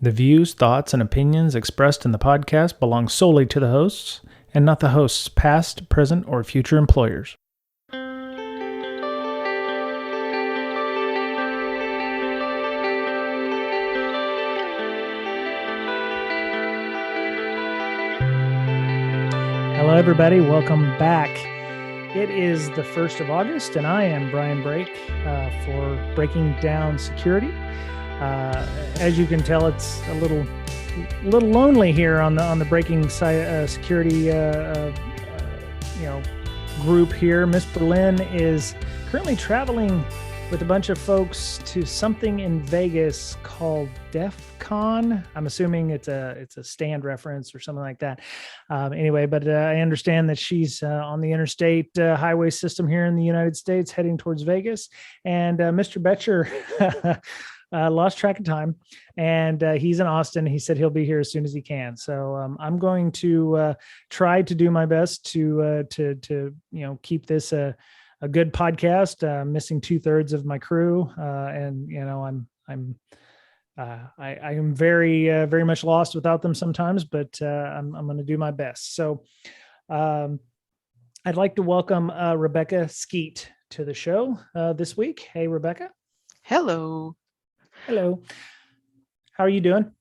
The views, thoughts, and opinions expressed in the podcast belong solely to the hosts and not the host's past, present, or future employers. Hello, everybody. Welcome back. It is the 1st of August, and I am Brian Brake for Breaking Down Security. As you can tell, it's a little lonely here on the Breaking Security group here. Miss Berlin is currently traveling with a bunch of folks to something in Vegas called DEF CON. I'm assuming it's a stand reference or something like that. Anyway, but I understand that she's on the interstate highway system here in the United States heading towards Vegas. And Mr. Betcher lost track of time, and he's in Austin. He said he'll be here as soon as he can. So I'm going to try to do my best to keep this a good podcast. Missing 2/3 of my crew, and I am very much lost without them sometimes, but I'm going to do my best. So I'd like to welcome Rebecca Skeet to the show this week. Hey, Rebecca. Hello. Hello. How are you doing?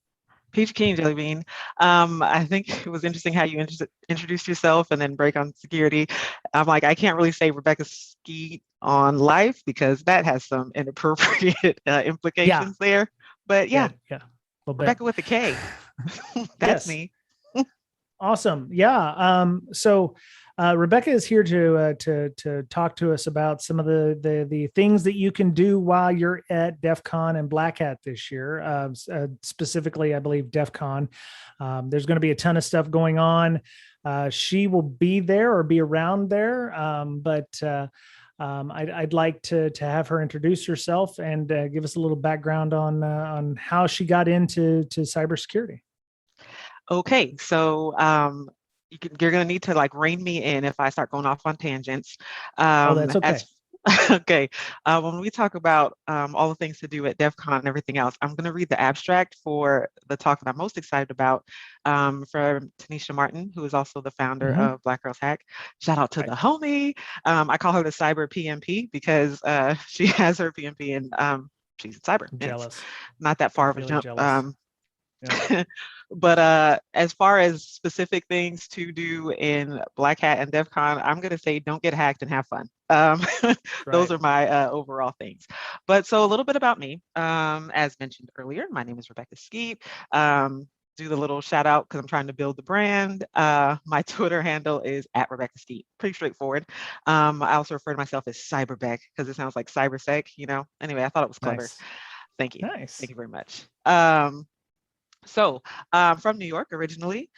Peach King Jelly Bean. I think it was interesting how you introduced yourself and then break on security. I'm like, I can't really say Rebecca Skeet on life because that has some inappropriate implications there. But yeah. Rebecca with a K. That's me. Awesome. Yeah. So Rebecca is here to talk to us about some of the things that you can do while you're at DEF CON and Black Hat this year. Specifically, I believe DEF CON. There's going to be a ton of stuff going on. She will be there or be around there, but I'd like to have her introduce herself and give us a little background on how she got into cybersecurity. Okay, so you're going to need to rein me in if I start going off on tangents. That's okay. Okay. When we talk about all the things to do at DEF CON and everything else, I'm going to read the abstract for the talk that I'm most excited about from Tanisha Martin, who is also the founder of Black Girls Hack. Shout out to the homie. I call her the cyber PMP because she has her PMP and she's in cyber. Jealous. Not that far of a jump. Yeah. But as far as specific things to do in Black Hat and DEF CON, I'm going to say don't get hacked and have fun. Those are my overall things. But so a little bit about me. As mentioned earlier, my name is Rebecca Skeet. Do the little shout out because I'm trying to build the brand. My Twitter handle is @Rebecca Skeet. Pretty straightforward. I also refer to myself as Cyberbeck because it sounds like cybersec, Anyway, I thought it was clever. Nice. Thank you. Nice. Thank you very much. So from New York originally,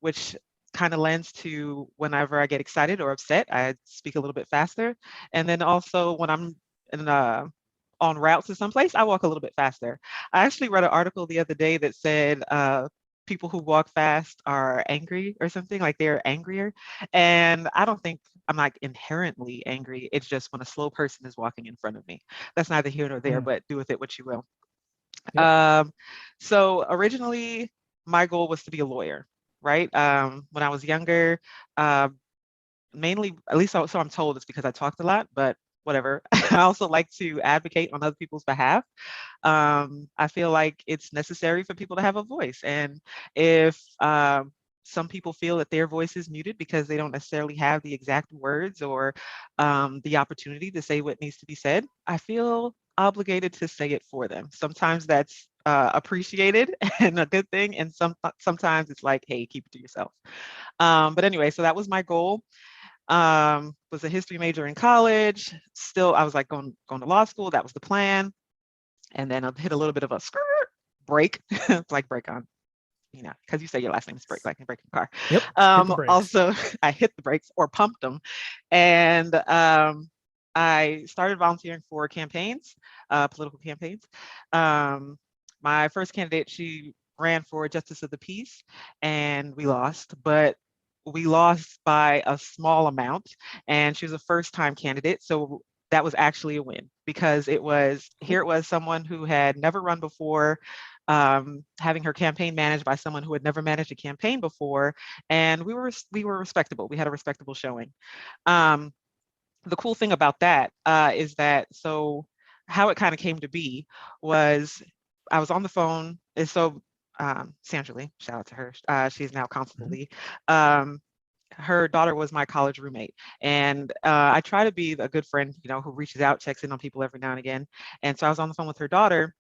which kind of lends to whenever I get excited or upset, I speak a little bit faster. And then also when I'm on route to someplace, I walk a little bit faster. I actually read an article the other day that said people who walk fast are angry or something, like they're angrier. And I don't think I'm like inherently angry. It's just when a slow person is walking in front of me. That's neither here nor there, but do with it what you will. Yep. So originally my goal was to be a lawyer, right? When I was younger, mainly, at least so I'm told, it's because I talked a lot, but whatever. I also like to advocate on other people's behalf. I feel like it's necessary for people to have a voice. And if some people feel that their voice is muted because they don't necessarily have the exact words or the opportunity to say what needs to be said, I feel obligated to say it for them. Sometimes that's appreciated and a good thing, and sometimes it's like, hey, keep it to yourself. But anyway, so that was my goal. Was a history major in college. Still, I was like going to law school. That was the plan. And then I hit a little bit of a break. It's like break on, because you say your last name is break, like in breaking car. Yep. Also, I hit the brakes or pumped them, and I started volunteering for campaigns, political campaigns. My first candidate, she ran for Justice of the Peace, and we lost, but we lost by a small amount, and she was a first-time candidate, so that was actually a win because it was someone who had never run before, having her campaign managed by someone who had never managed a campaign before, and we were respectable. We had a respectable showing. Um, the cool thing about that is that so how it kind of came to be was I was on the phone, and so Sandra Lee, shout out to her. She's now Constable Mhm. Lee. Um, her daughter was my college roommate, and I try to be a good friend, who reaches out, checks in on people every now and again. And so I was on the phone with her daughter,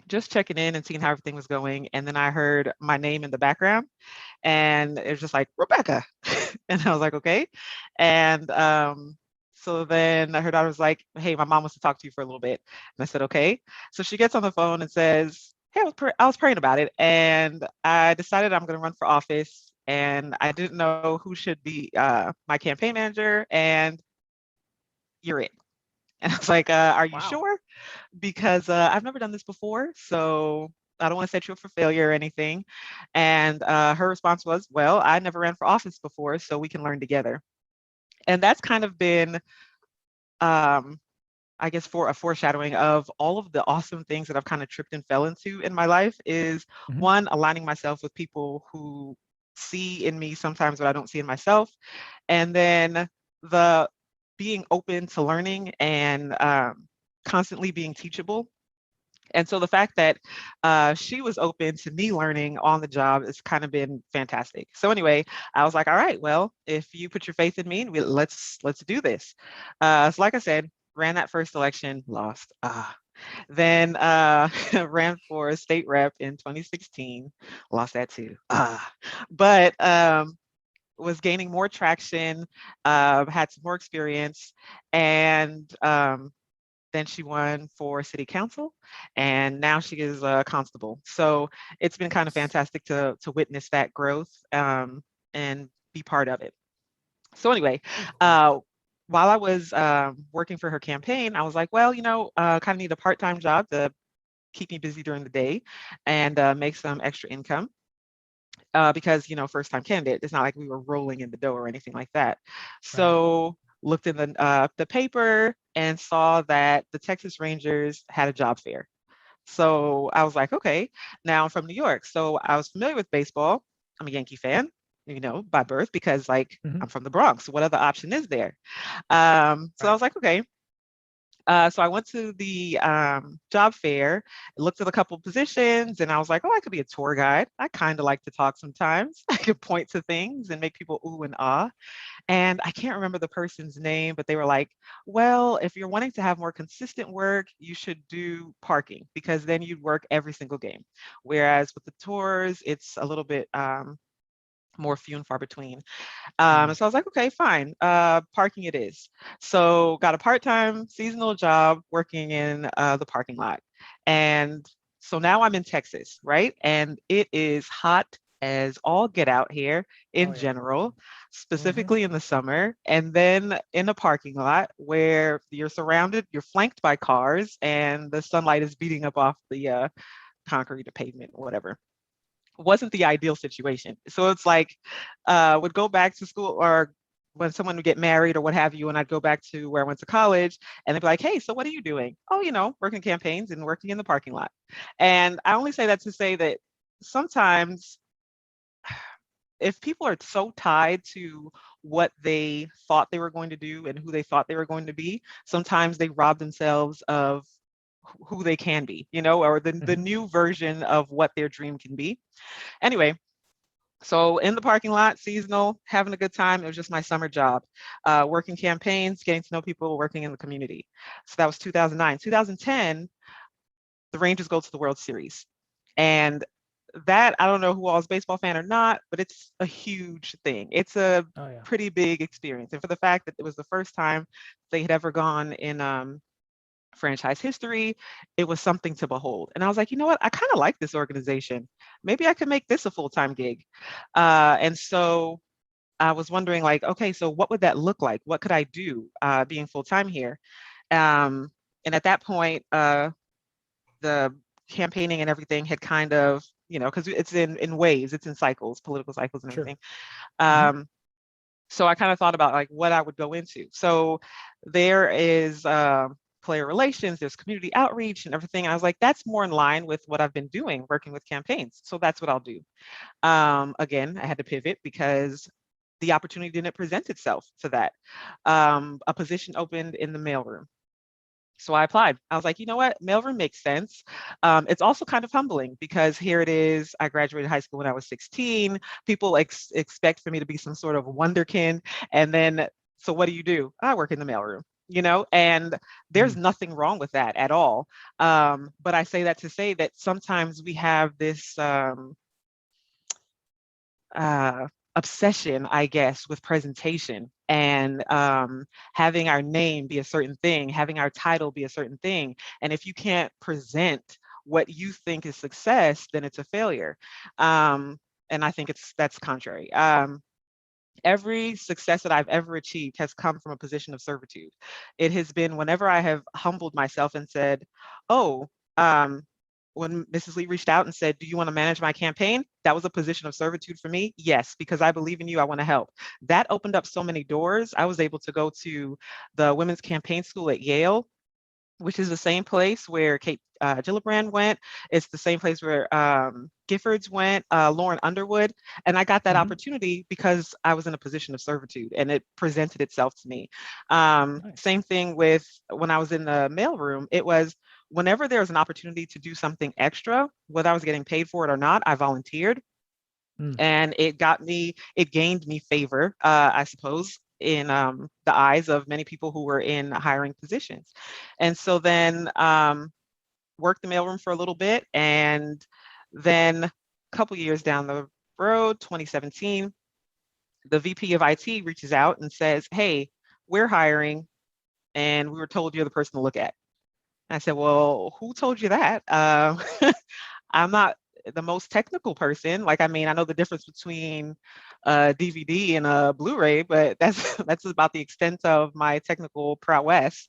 just checking in and seeing how everything was going. And then I heard my name in the background, and it was just like, Rebecca. And I was like, okay. And so then her daughter was like, hey, my mom wants to talk to you for a little bit. And I said, okay. So she gets on the phone and says, hey, I was praying about it, and I decided I'm going to run for office. And I didn't know who should be my campaign manager, and you're it. And I was like, are you Wow. sure? Because I've never done this before. So I don't want to set you up for failure or anything. And her response was, well, I never ran for office before, so we can learn together. And that's kind of been, um, I guess, for a foreshadowing of all of the awesome things that I've kind of tripped and fell into in my life is Mhm. one, aligning myself with people who see in me sometimes what I don't see in myself. And then the being open to learning and constantly being teachable. And so the fact that she was open to me learning on the job has kind of been fantastic. So anyway, I was like, all right, well, if you put your faith in me, let's do this. So like I said, ran that first election, lost. Then ran for state rep in 2016, lost that too. But was gaining more traction, had some more experience, and then she won for city council, and now she is a constable. So it's been kind of fantastic to witness that growth, and be part of it. So anyway, Very cool. uh, while I was working for her campaign, I was like, well, kind of need a part-time job to keep me busy during the day and make some extra income. Because first time candidate, it's not like we were rolling in the dough or anything like that. Right. So looked in the paper and saw that the Texas Rangers had a job fair. So I was like, okay. Now I'm from New York, so I was familiar with baseball. I'm a Yankee fan, by birth, because like Mhm. I'm from the Bronx. What other option is there? So I Right. was like, okay. So I went to the job fair, looked at a couple positions, and I was like, oh, I could be a tour guide. I kind of like to talk sometimes. I could point to things and make people ooh and ah. And I can't remember the person's name, but they were like, well, if you're wanting to have more consistent work, you should do parking, because then you'd work every single game. Whereas with the tours, it's a little bit more few and far between. Mm. So I was like, okay, fine. Parking it is. So got a part-time seasonal job working in the parking lot. And so now I'm in Texas, right? And it is hot as all get out here Oh in yeah. general, Mhm. specifically in the summer. And then in a parking lot where you're flanked by cars and the sunlight is beating up off the concrete or pavement, whatever, wasn't the ideal situation. So it's like, would go back to school, or when someone would get married or what have you, and I'd go back to where I went to college, and they'd be like, hey, so what are you doing? Oh, working campaigns and working in the parking lot. And I only say that to say that sometimes if people are so tied to what they thought they were going to do and who they thought they were going to be, sometimes they rob themselves of who they can be, or the Mhm. new version of what their dream can be. Anyway, so in the parking lot, seasonal, having a good time. It was just my summer job, working campaigns, getting to know people, working in the community. So that was 2009. 2010, the Rangers go to the World Series. And that, I don't know who all is a baseball fan or not, but it's a huge thing. It's a Oh yeah. pretty big experience. And for the fact that it was the first time they had ever gone in franchise history, it was something to behold. And I was like, you know what? I kind of like this organization. Maybe I could make this a full-time gig. And so I was wondering, like, okay, so what would that look like? What could I do being full-time here? Um, and at that point, the campaigning and everything had kind of, because it's in waves, it's in cycles, political cycles and Sure. everything. Mhm. Um, so I kind of thought about like what I would go into. So there is player relations, there's community outreach and everything. And I was like, that's more in line with what I've been doing, working with campaigns. So that's what I'll do. Again, I had to pivot because the opportunity didn't present itself for that. A position opened in the mailroom. So I applied. I was like, you know what? Mailroom makes sense. It's also kind of humbling because here it is. I graduated high school when I was 16. People expect for me to be some sort of wonderkin. And then, so what do? I work in the mailroom, and there's Mm. nothing wrong with that at all. But I say that to say that sometimes we have this uh, obsession, I guess, with presentation and having our name be a certain thing, having our title be a certain thing. And if you can't present what you think is success, then it's a failure. And I think that's contrary. Every success that I've ever achieved has come from a position of servitude. It has been whenever I have humbled myself and said, oh, when Mrs. Lee reached out and said, do you want to manage my campaign? That was a position of servitude for me. Yes, because I believe in you. I want to help. That opened up so many doors. I was able to go to the Women's Campaign School at Yale, which is the same place where Kate Gillibrand went. It's the same place where Giffords went, Lauren Underwood. And I got that Mm-hmm. opportunity because I was in a position of servitude and it presented itself to me. Nice. Same thing with when I was in the mailroom. It was whenever there was an opportunity to do something extra, whether I was getting paid for it or not, I volunteered. Mm. And it gained me favor, I suppose, in the eyes of many people who were in hiring positions. And so then worked the mailroom for a little bit. And then a couple years down the road, 2017, the VP of IT reaches out and says, hey, we're hiring and we were told you're the person to look at. And I said, well, who told you that? I'm not the most technical person. Like, I mean, I know the difference between a DVD and a Blu-ray, but that's that's about the extent of my technical prowess.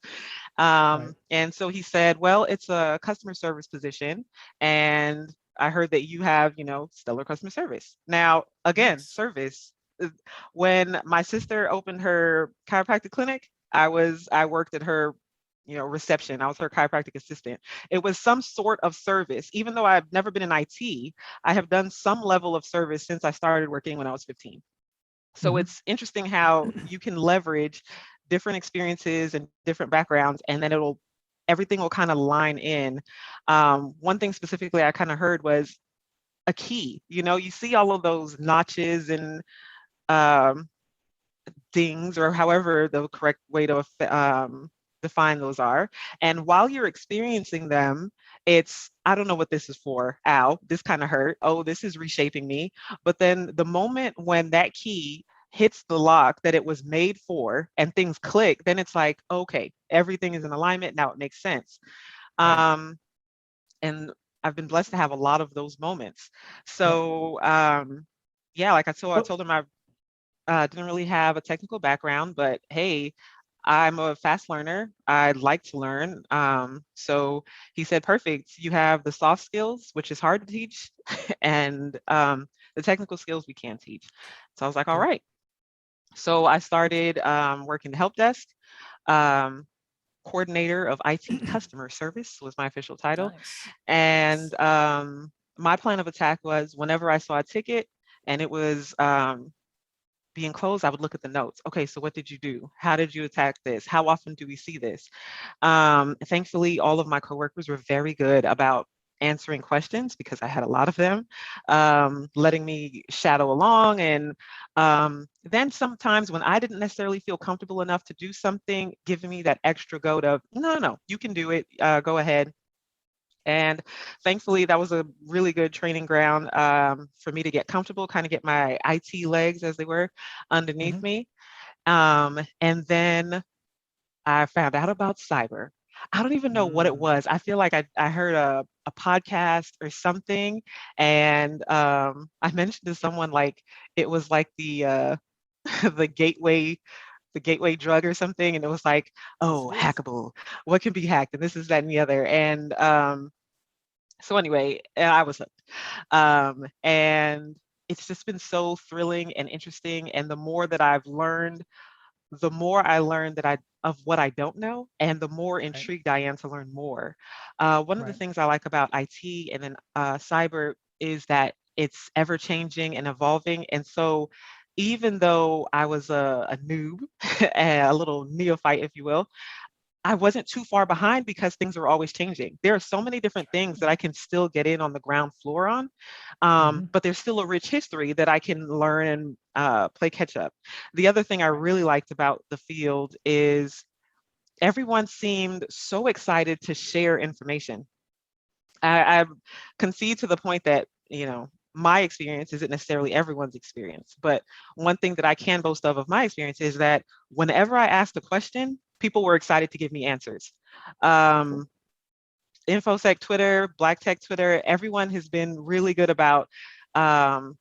Right. And so he said, well, it's a customer service position, and I heard that you have, stellar customer service. Now, again, Nice. service. When my sister opened her chiropractic clinic, I worked at her reception. I was her chiropractic assistant. It was some sort of service. Even though I've never been in IT, I have done some level of service since I started working when I was 15. So Mm-hmm. it's interesting how you can leverage different experiences and different backgrounds, and then everything will kind of line in. One thing specifically I kind of heard was a key. You see all of those notches and um, dings, or however the correct way to define those are. And while you're experiencing them, it's, I don't know what this is for. Ow, this kind of hurt. Oh, this is reshaping me. But then the moment when that key hits the lock that it was made for and things click, then it's like, okay, everything is in alignment. Now it makes sense. Right. And I've been blessed to have a lot of those moments. Yep. So, yeah, like I Well, told him I didn't really have a technical background, but hey, I'm a fast learner. I like to learn. So he said, perfect. You have the soft skills, which is hard to teach, and the technical skills we can teach. So I was like, all yep. right. So I started working the help desk. Um, Coordinator of IT customer service was my official title. Nice. And Nice. my plan of attack was whenever I saw a ticket and it was being closed, I would look at the notes. Okay, so what did you do? How did you attack this? How often do we see this? Thankfully, all of my coworkers were very good about answering questions because I had a lot of them, letting me shadow along. And then sometimes when I didn't necessarily feel comfortable enough to do something, giving me that extra goad of, no, you can do it. Go ahead. And thankfully, that was a really good training ground for me to get comfortable, kind of get my IT legs, as they were, underneath Mm-hmm. me. And then I found out about cyber. I don't even know what it Mm. was. I feel like I heard a podcast or something, and I mentioned to someone like it was like the the gateway drug or something, and it was like, Yes, oh, it is. hackable. What can be hacked? And this is that and the other. And so anyway, I was hooked. And it's just been so thrilling and interesting. And the more that I've learned, the more I learn of what I don't know, and the more Right. intrigued I am to learn more. One of the Right. things I like about IT and then cyber is that it's ever changing and evolving. And so, even though I was a noob, a little neophyte, if you will, I wasn't too far behind because things are always changing. There are so many different things that I can still get in on the ground floor on, Hmm. but there's still a rich history that I can learn and play catch up. The other thing I Right. really liked about the field is everyone seemed so excited to share information. I concede to the point that, my experience isn't necessarily everyone's experience. But one thing that I can boast of my experience is that whenever I asked a question, people were excited to give me answers. Cool. Um, InfoSec Twitter, Black Tech Twitter, everyone has been really good about um,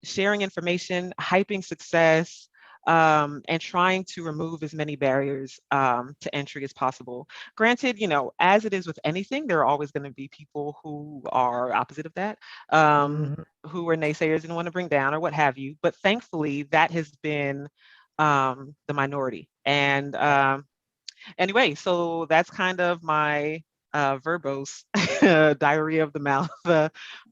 sharing information, hyping success, and trying to remove as many barriers to entry as possible. Granted, as it is with anything, there are always going to be people who are opposite of that, Hmm. who are naysayers and want to bring down or what have you. But thankfully, that has been the minority. And Right. anyway, so that's kind of my verbose diarrhea of the mouth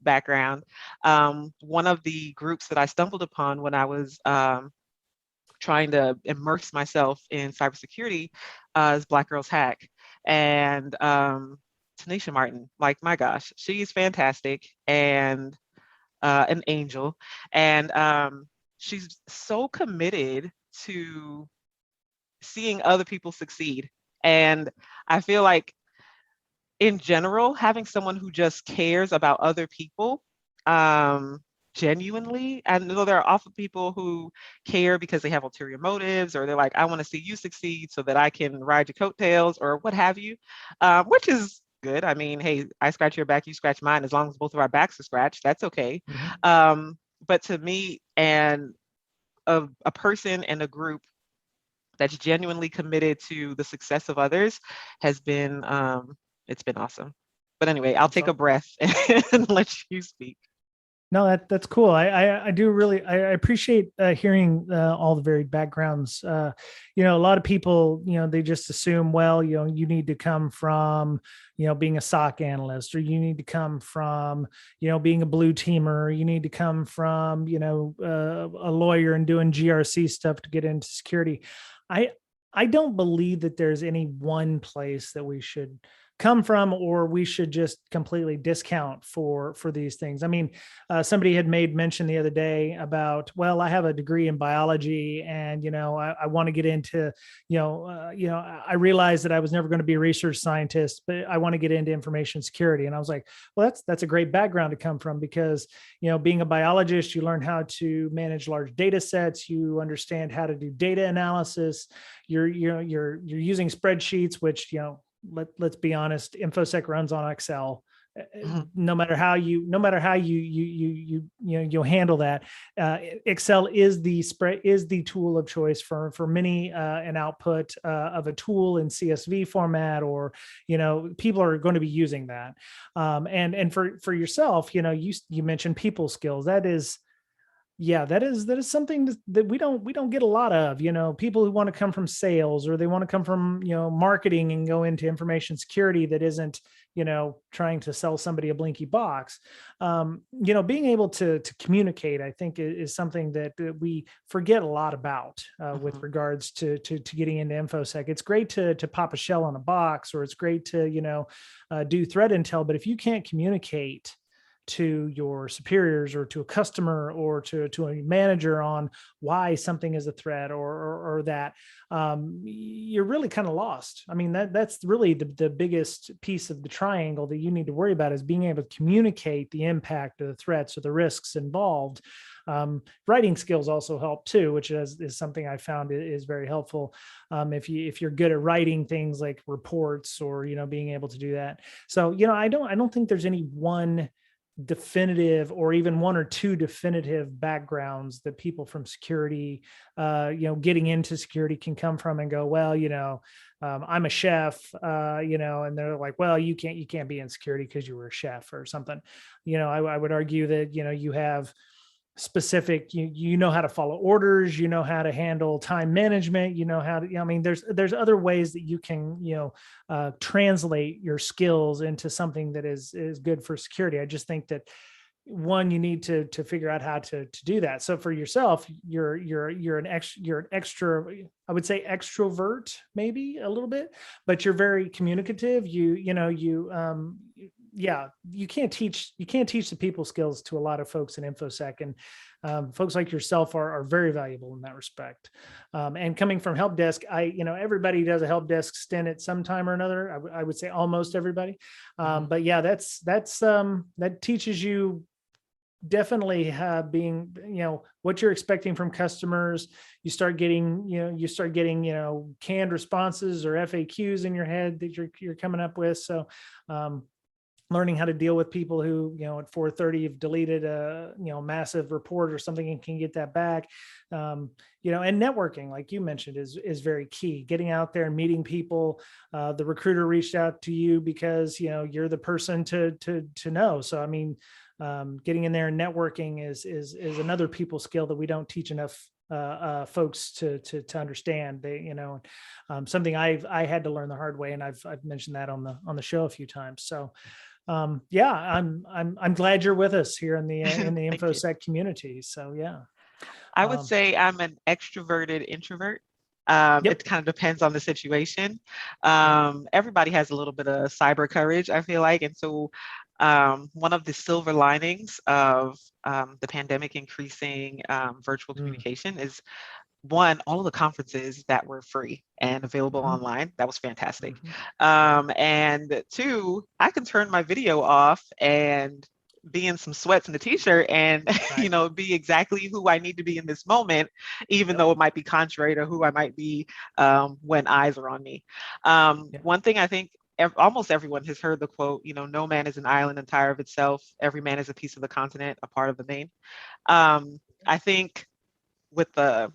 background. One of the groups that I stumbled upon when I was trying to immerse myself in cybersecurity is Black Girls Hack. And Tanisha Martin, like, my gosh, she's fantastic and an angel. And she's so committed to seeing other people succeed. And I feel like, in general, having someone who just cares about other people genuinely. I know there are often people who care because they have ulterior motives, or they're like, I want to see you succeed so that I can ride your coattails or what have you, which is good. I mean, hey, I scratch your back, you scratch mine. As long as both of our backs are scratched, that's okay. Hmm. But to me, and a person and a group that's genuinely committed to the success of others has been it's been awesome. But anyway, I'll That's take a all. breath and let you speak. No, that's cool. I do really I appreciate hearing all the varied backgrounds. A lot of people, they just assume, well, you need to come from, being a SOC analyst, or you need to come from, being a blue teamer, you need to come from, a lawyer and doing GRC stuff to get into security. I I don't believe that there's any one place that we should come from, or we should just completely discount for these things. I mean, somebody had made mention the other day about, well, I have a degree in biology, and I want to get into, I realized that I was never going to be a research scientist, but I want to get into information security. And I was like, well, that's a great background to come from, because being a biologist, you learn how to manage large data sets, you understand how to do data analysis, you're using spreadsheets, which let's be honest, infosec runs on Excel. Mhm. You'll handle that. Excel is the tool of choice for many, an output of a tool in CSV format, or people are going to be using that. And for yourself, you mentioned people skills. That is, yeah, that is something that we don't get a lot of. People who want to come from sales, or they want to come from marketing and go into information security, that isn't trying to sell somebody a blinky box. Being able to communicate, I think, is something that we forget a lot about, with Mhm. regards to getting into infosec. It's great to pop a shell on a box, or it's great to do threat intel, but if you can't communicate to your superiors, or to a customer, or to a manager on why something is a threat, or that, you're really kind of lost. I mean, that's really the biggest piece of the triangle that you need to worry about, is being able to communicate the impact of the threats or the risks involved. Writing skills also help too, which is something I found is very helpful. If you're good at writing things like reports, or being able to do that. So I don't think there's any one definitive, or even one or two definitive backgrounds that people from security, getting into security, can come from and go, well, I'm a chef, and they're like, well, you can't be in security because you were a chef or something. I would argue that you have specific. You know how to follow orders, you know how to handle time management, you know how to, I mean, there's other ways that you can, translate your skills into something that is good for security. I just think that one, you need to figure out how to do that. So for yourself, you're an extra, I would say extrovert, maybe a little bit, but you're very communicative. Yeah, you can't teach the people skills to a lot of folks in InfoSec, and folks like yourself are very valuable in that respect. And coming from help desk, everybody does a help desk stint at some time or another. I would say almost everybody. But yeah, that teaches you definitely being, what you're expecting from customers. You start getting canned responses or FAQs in your head that you're coming up with. So learning how to deal with people who, at 4:30 have deleted a, massive report or something and can get that back. And networking, like you mentioned, is very key. Getting out there and meeting people. The recruiter reached out to you because, you're the person to know. So, I mean, getting in there and networking is another people skill that we don't teach enough folks to understand. They, something I had to learn the hard way, and I've mentioned that on the show a few times. So yeah, I'm glad you're with us here in the InfoSec community. So yeah, I would say I'm an extroverted introvert. Yep. It kind of depends on the situation. Everybody has a little bit of cyber courage, I feel like. And so one of the silver linings of the pandemic increasing virtual communication is, one, all of the conferences that were free and available online. That was fantastic. And two, I can turn my video off and be in some sweats and a t-shirt and, be exactly who I need to be in this moment, even though it might be contrary to who I might be when eyes are on me. One thing I think almost everyone has heard the quote, no man is an island entire of itself. Every man is a piece of the continent, a part of the main. I think with the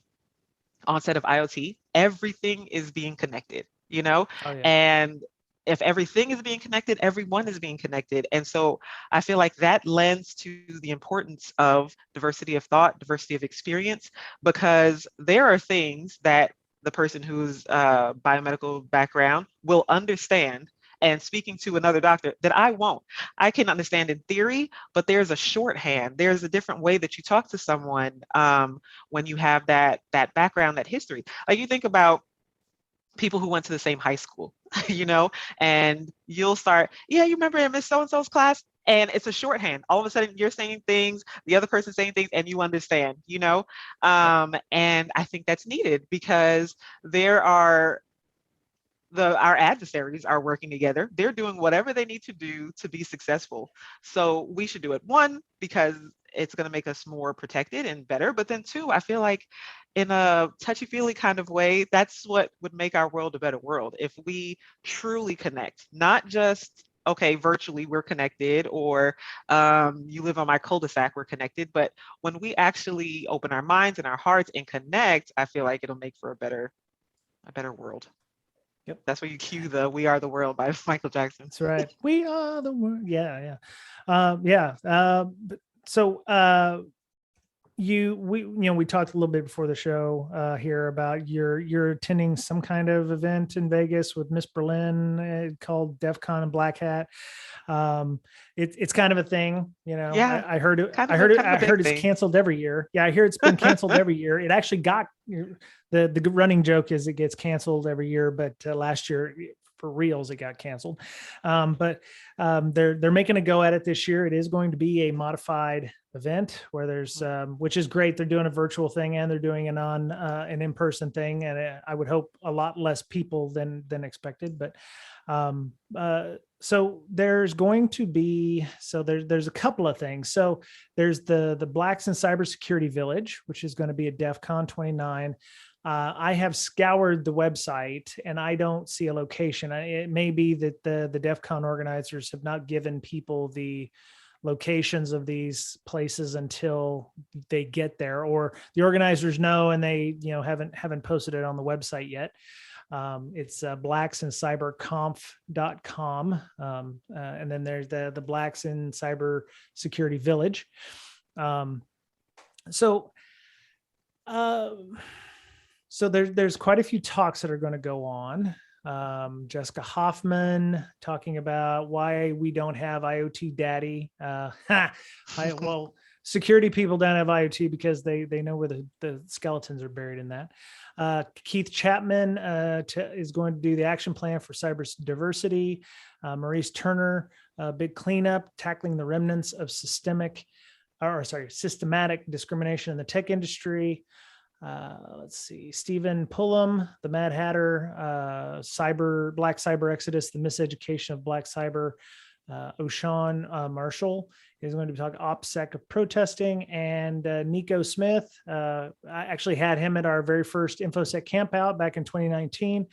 onset of IoT, everything is being connected, and if everything is being connected, everyone is being connected. And so I feel like that lends to the importance of diversity of thought, diversity of experience, because there are things that the person whose biomedical background will understand, and speaking to another doctor that I won't. I can understand in theory, but there's a shorthand. There's a different way that you talk to someone when you have that background, that history. Like you think about people who went to the same high school, and you'll start, you remember in Miss So-and-so's class? And it's a shorthand. All of a sudden you're saying things, the other person's saying things, and you understand, and I think that's needed because our adversaries are working together. They're doing whatever they need to do to be successful. So we should do it. One, because it's going to make us more protected and better. But then two, I feel like in a touchy-feely kind of way, that's what would make our world a better world. If we truly connect, not just, okay, virtually we're connected, or you live on my cul-de-sac, we're connected. But when we actually open our minds and our hearts and connect, I feel like it'll make for a better world. Yep. That's where you cue the "We Are the World" by Michael Jackson. That's right. We are the world. Yeah. So we talked a little bit before the show here about you're attending some kind of event in Vegas with Miss Berlin called DEF CON and Black Hat. It's kind of a thing, Yeah, I heard it. I heard it's canceled every year. Yeah, I hear it's been canceled every year. It actually got the running joke is it gets canceled every year, but last year for reals it got canceled. But they're making a go at it this year. It is going to be a modified event where there's which is great. They're doing a virtual thing and they're doing an in-person thing, and I would hope a lot less people than expected. But so there's going to be, there's a couple of things. So there's the Blacks in Cybersecurity Village, which is going to be at DEF CON 29. I have scoured the website and I don't see a location. It may be that the DEF CON organizers have not given people the locations of these places until they get there, or the organizers know and they haven't posted it on the website yet. It's blacksincyberconf.com. And then there's the Blacks in Cyber Security Village. So, uh, so there's quite a few talks that are going to go on. Jessica Hoffman talking about why we don't have IoT daddy. Well, security people don't have IoT because they know where the skeletons are buried in that. Keith Chapman is going to do the action plan for cyber diversity. Maurice Turner, big cleanup, tackling the remnants of systematic discrimination in the tech industry. Let's see, Stephen Pullum, the Mad Hatter, Black Cyber Exodus, the miseducation of Black Cyber. O'Shawn Marshall is going to be talking OPSEC of protesting, and Nico Smith. I actually had him at our very first InfoSec camp out back in 2019.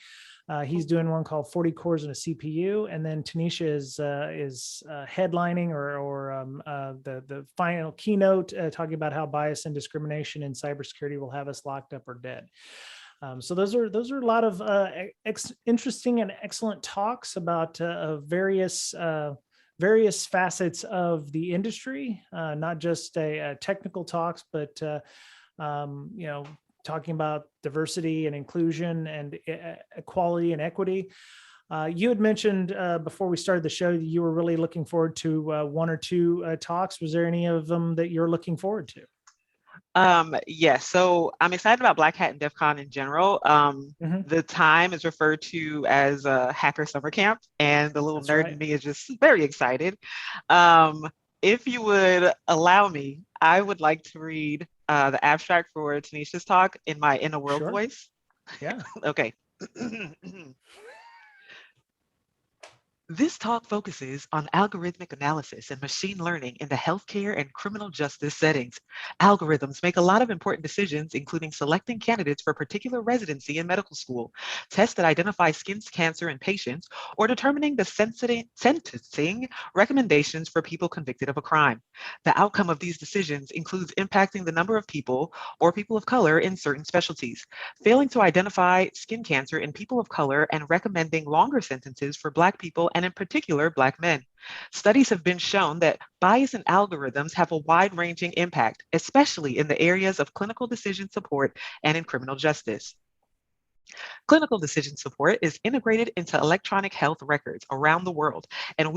He's doing one called 40 cores in a CPU, and then Tanisha is headlining the final keynote, talking about how bias and discrimination in cybersecurity will have us locked up or dead. So those are a lot of interesting and excellent talks about various facets of the industry, not just technical talks, but talking about diversity and inclusion and equality and equity. You had mentioned before we started the show that you were really looking forward to one or two talks. Was there any of them that you're looking forward to? Yes, so I'm excited about Black Hat and DEF CON in general. The time is referred to as a hacker summer camp, and the little nerd in me is just very excited. If you would allow me, I would like to read the abstract for Tanisha's talk in my inner world voice. Yeah. Okay. This talk focuses on algorithmic analysis and machine learning in the healthcare and criminal justice settings. Algorithms make a lot of important decisions, including selecting candidates for particular residency in medical school, tests that identify skin cancer in patients, or determining the sentencing recommendations for people convicted of a crime. The outcome of these decisions includes impacting the number of people or people of color in certain specialties, failing to identify skin cancer in people of color and recommending longer sentences for Black people and in particular, Black men. Studies have been shown that bias in algorithms have a wide-ranging impact, especially in the areas of clinical decision support and in criminal justice. Clinical decision support is integrated into electronic health records around the world, and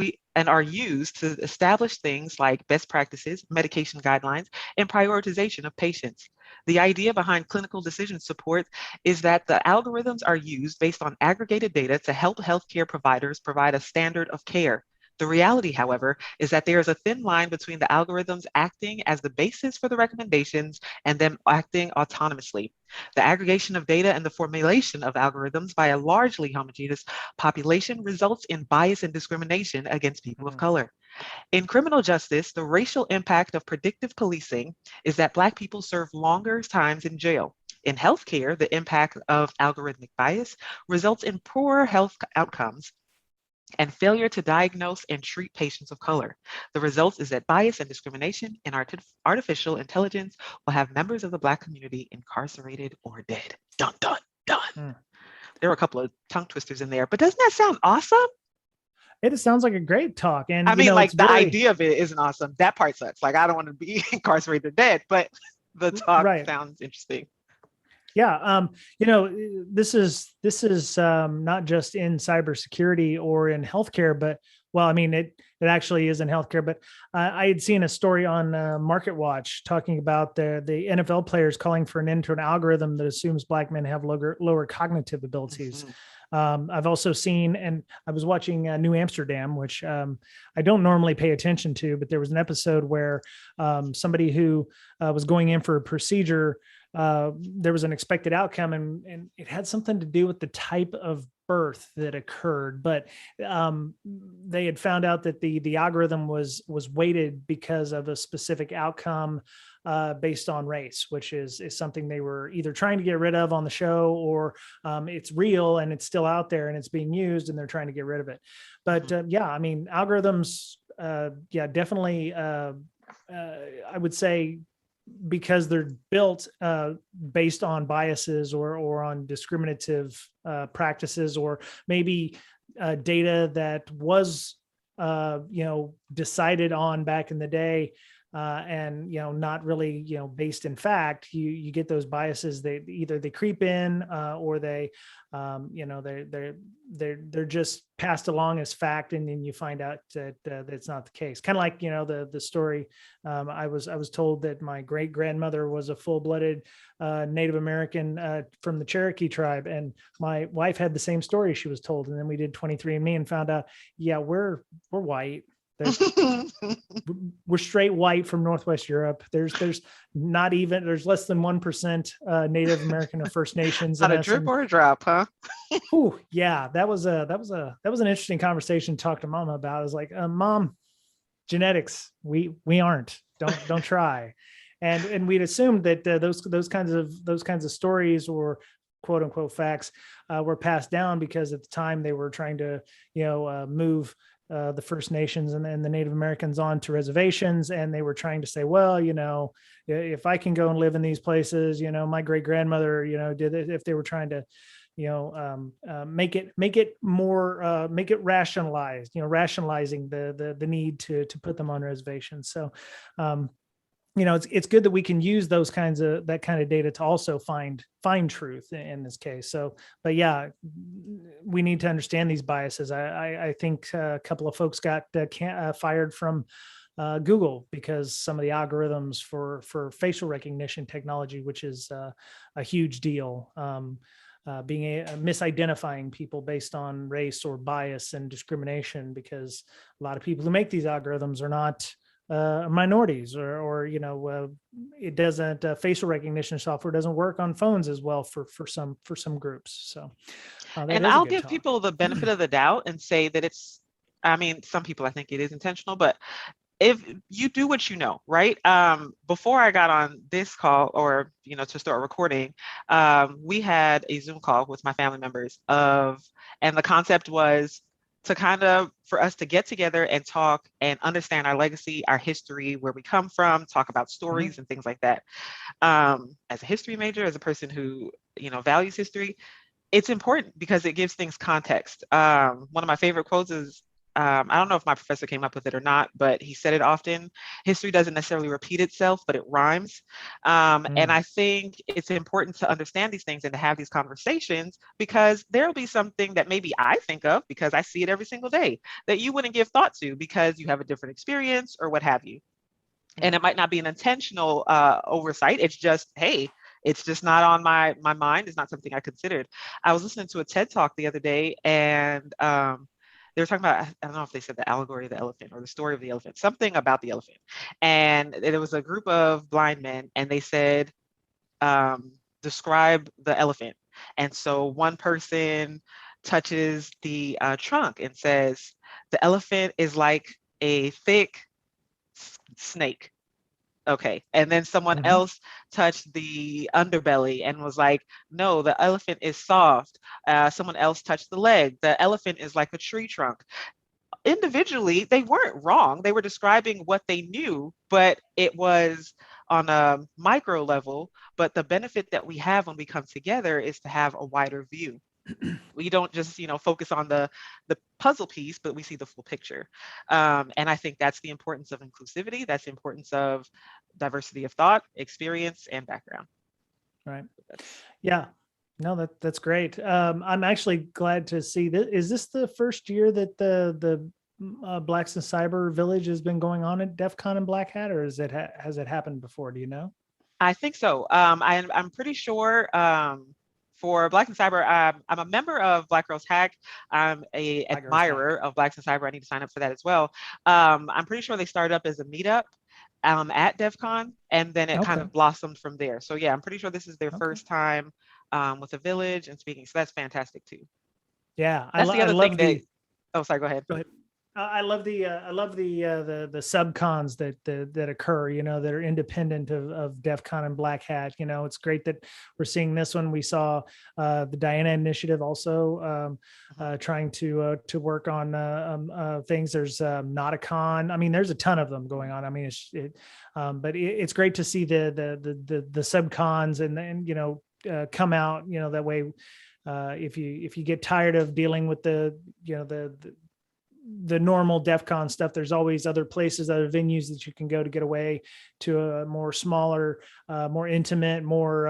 are used to establish things like best practices, medication guidelines, and prioritization of patients. The idea behind clinical decision support is that the algorithms are used based on aggregated data to help healthcare providers provide a standard of care. The reality, however, is that there is a thin line between the algorithms acting as the basis for the recommendations and them acting autonomously. The aggregation of data and the formulation of algorithms by a largely homogeneous population results in bias and discrimination against people of color. In criminal justice, the racial impact of predictive policing is that Black people serve longer times in jail. In healthcare, the impact of algorithmic bias results in poorer health outcomes and failure to diagnose and treat patients of color. The result is that bias and discrimination in artificial intelligence will have members of the Black community incarcerated or dead. Dun, dun, dun. There were a couple of tongue twisters in there, but doesn't that sound awesome? It sounds like a great talk. And I mean, like the idea of it isn't awesome. That part sucks. Like, I don't want to be incarcerated or dead, but the talk sounds interesting. Yeah, this is not just in cybersecurity or in healthcare, but well, I mean, it actually is in healthcare. But I had seen a story on Market Watch talking about the NFL players calling for an end to an algorithm that assumes Black men have lower cognitive abilities. I've also seen, and I was watching New Amsterdam, which I don't normally pay attention to, but there was an episode where somebody who was going in for a procedure, there was an expected outcome, and it had something to do with the type of birth that occurred, but they had found out that the algorithm was weighted because of a specific outcome based on race, which is something they were either trying to get rid of on the show, or it's real and it's still out there and it's being used and they're trying to get rid of it. But yeah, I mean, algorithms, definitely, I would say, because they're built based on biases or on discriminative practices, or maybe data that was decided on back in the day and not really based in fact, you get those biases. They either they creep in, or they they're just passed along as fact, and then you find out that that's not the case. Kind of like the story. I was told that my great grandmother was a full-blooded Native American from the Cherokee tribe, and my wife had the same story she was told. And then we did 23andMe and found out, yeah, we're white. We're straight white from Northwest Europe. There's less than 1% Native American or First Nations. Not a drip or a drop, huh? Oh yeah, that was an interesting conversation to talk to Mama about. I was like, Mom, genetics, we aren't. Don't try. And we'd assumed that those kinds of stories, or quote unquote facts, were passed down because at the time they were trying to move the First Nations and the Native Americans onto reservations, and they were trying to say, well, if I can go and live in these places, my great grandmother, did it. If they were trying to, make it more, make it rationalized, rationalizing the need to put them on reservations. So, it's good that we can use that kind of data to also find truth in this case. So, but yeah, we need to understand these biases. I think a couple of folks got fired from Google because some of the algorithms for facial recognition technology, which is a huge deal, being misidentifying people based on race or bias and discrimination, because a lot of people who make these algorithms are not minorities, or it doesn't, facial recognition software doesn't work on phones as well for some groups. So and I'll give people the benefit of the doubt and say that some people, I think it is intentional, but if you do what right? Before I got on this call, or to start recording, we had a Zoom call with my family members and the concept was to for us to get together and talk and understand our legacy, our history, where we come from, talk about stories and things like that. As a history major, as a person who, values history, it's important because it gives things context. One of my favorite quotes is, I don't know if my professor came up with it or not, but he said it often: history doesn't necessarily repeat itself, but it rhymes. And I think it's important to understand these things and to have these conversations, because there'll be something that maybe I think of because I see it every single day that you wouldn't give thought to because you have a different experience or what have you. And it might not be an intentional oversight. It's just, hey, it's just not on my mind. It's not something I considered. I was listening to a TED Talk the other day, and they were talking about, I don't know if they said the allegory of the elephant or the story of the elephant, something about the elephant. And there was a group of blind men, and they said, describe the elephant. And so one person touches the trunk and says, the elephant is like a thick snake. Okay. And then someone else touched the underbelly and was like, no, the elephant is soft. Someone else touched the leg. The elephant is like a tree trunk. Individually, they weren't wrong. They were describing what they knew, but it was on a micro level. But the benefit that we have when we come together is to have a wider view. We don't just, focus on the puzzle piece, but we see the full picture. And I think that's the importance of inclusivity. That's the importance of diversity of thought, experience, and background. Right. Yeah. No, that's great. I'm actually glad to see that. Is this the first year that the Blacks in Cyber Village has been going on at DEF CON and Black Hat, or has it happened before? Do you know? I think so. I'm pretty sure. For Blacks in Cyber, I'm a member of Black Girls Hack. I'm an admirer of Blacks in Cyber. I need to sign up for that as well. I'm pretty sure they started up as a meetup at DEF CON, and then it kind of blossomed from there. So yeah, I'm pretty sure this is their first time with a village and speaking. So that's fantastic too. Yeah, that's the other thing. Oh, sorry. Go ahead. Go ahead. I love the subcons that occur, that are independent of DEF CON and Black Hat. It's great that we're seeing this one. We saw the Diana Initiative also trying to work on things. There's Nauticon. I mean, there's a ton of them going on. I mean, but it's great to see the subcons and come out. That way, if you get tired of dealing with the the normal DEF CON stuff. There's always other places, other venues that you can go to get away to a more smaller, more intimate, more,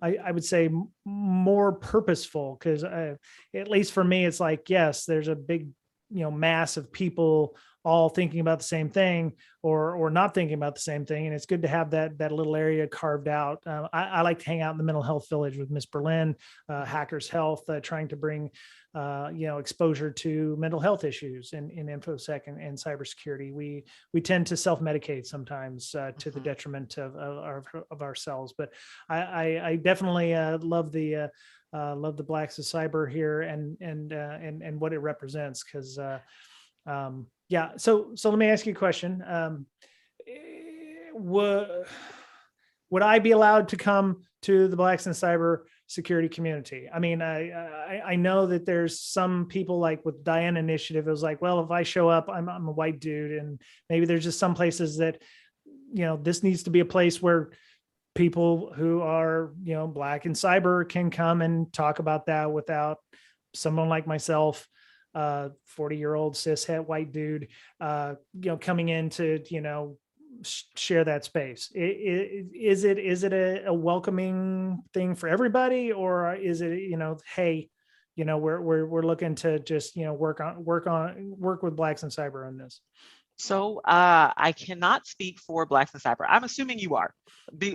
I would say more purposeful. Cause at least for me, it's like, yes, there's a big, mass of people all thinking about the same thing or not thinking about the same thing. And it's good to have that little area carved out. I like to hang out in the mental health village with Miss Berlin, Hackers Health, trying to bring, exposure to mental health issues in InfoSec and cybersecurity. We tend to self-medicate sometimes to the detriment of ourselves. But I definitely love the Blacks of Cyber here and what it represents. Because yeah, so let me ask you a question. Would I be allowed to come to the Blacks and Cyber security community? I mean, I know that there's some people like with Diana Initiative, it was like, well, if I show up, I'm a white dude, and maybe there's just some places that, this needs to be a place where people who are, Black in cyber can come and talk about that without someone like myself, 40-year-old cishet white dude, coming in to, share that space. Is it a welcoming thing for everybody, or is it, hey, we're looking to just, work with Blacks in Cyber on this? So I cannot speak for Blacks in Cyber. I'm assuming you are.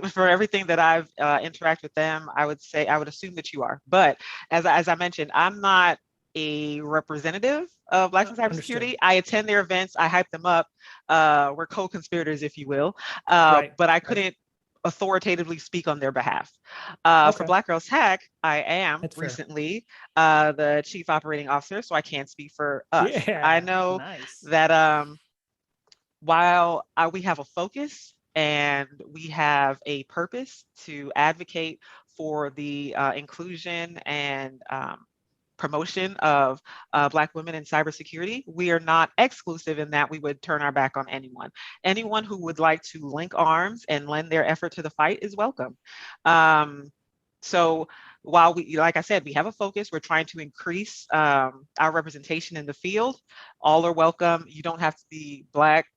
For everything that I've interacted with them, I would assume that you are. But as I mentioned, I'm not a representative of Blacks in Cybersecurity. I attend their events. I hype them up. We're co-conspirators, if you will. But I couldn't authoritatively speak on their behalf. For Black Girls Hack, I am recently the chief operating officer, so I can't speak for us. Yeah, I know that while we have a focus and we have a purpose to advocate for the inclusion and promotion of Black women in cybersecurity, we are not exclusive in that we would turn our back on anyone. Anyone who would like to link arms and lend their effort to the fight is welcome. So while we, like I said, we have a focus, we're trying to increase our representation in the field. All are welcome. You don't have to be Black,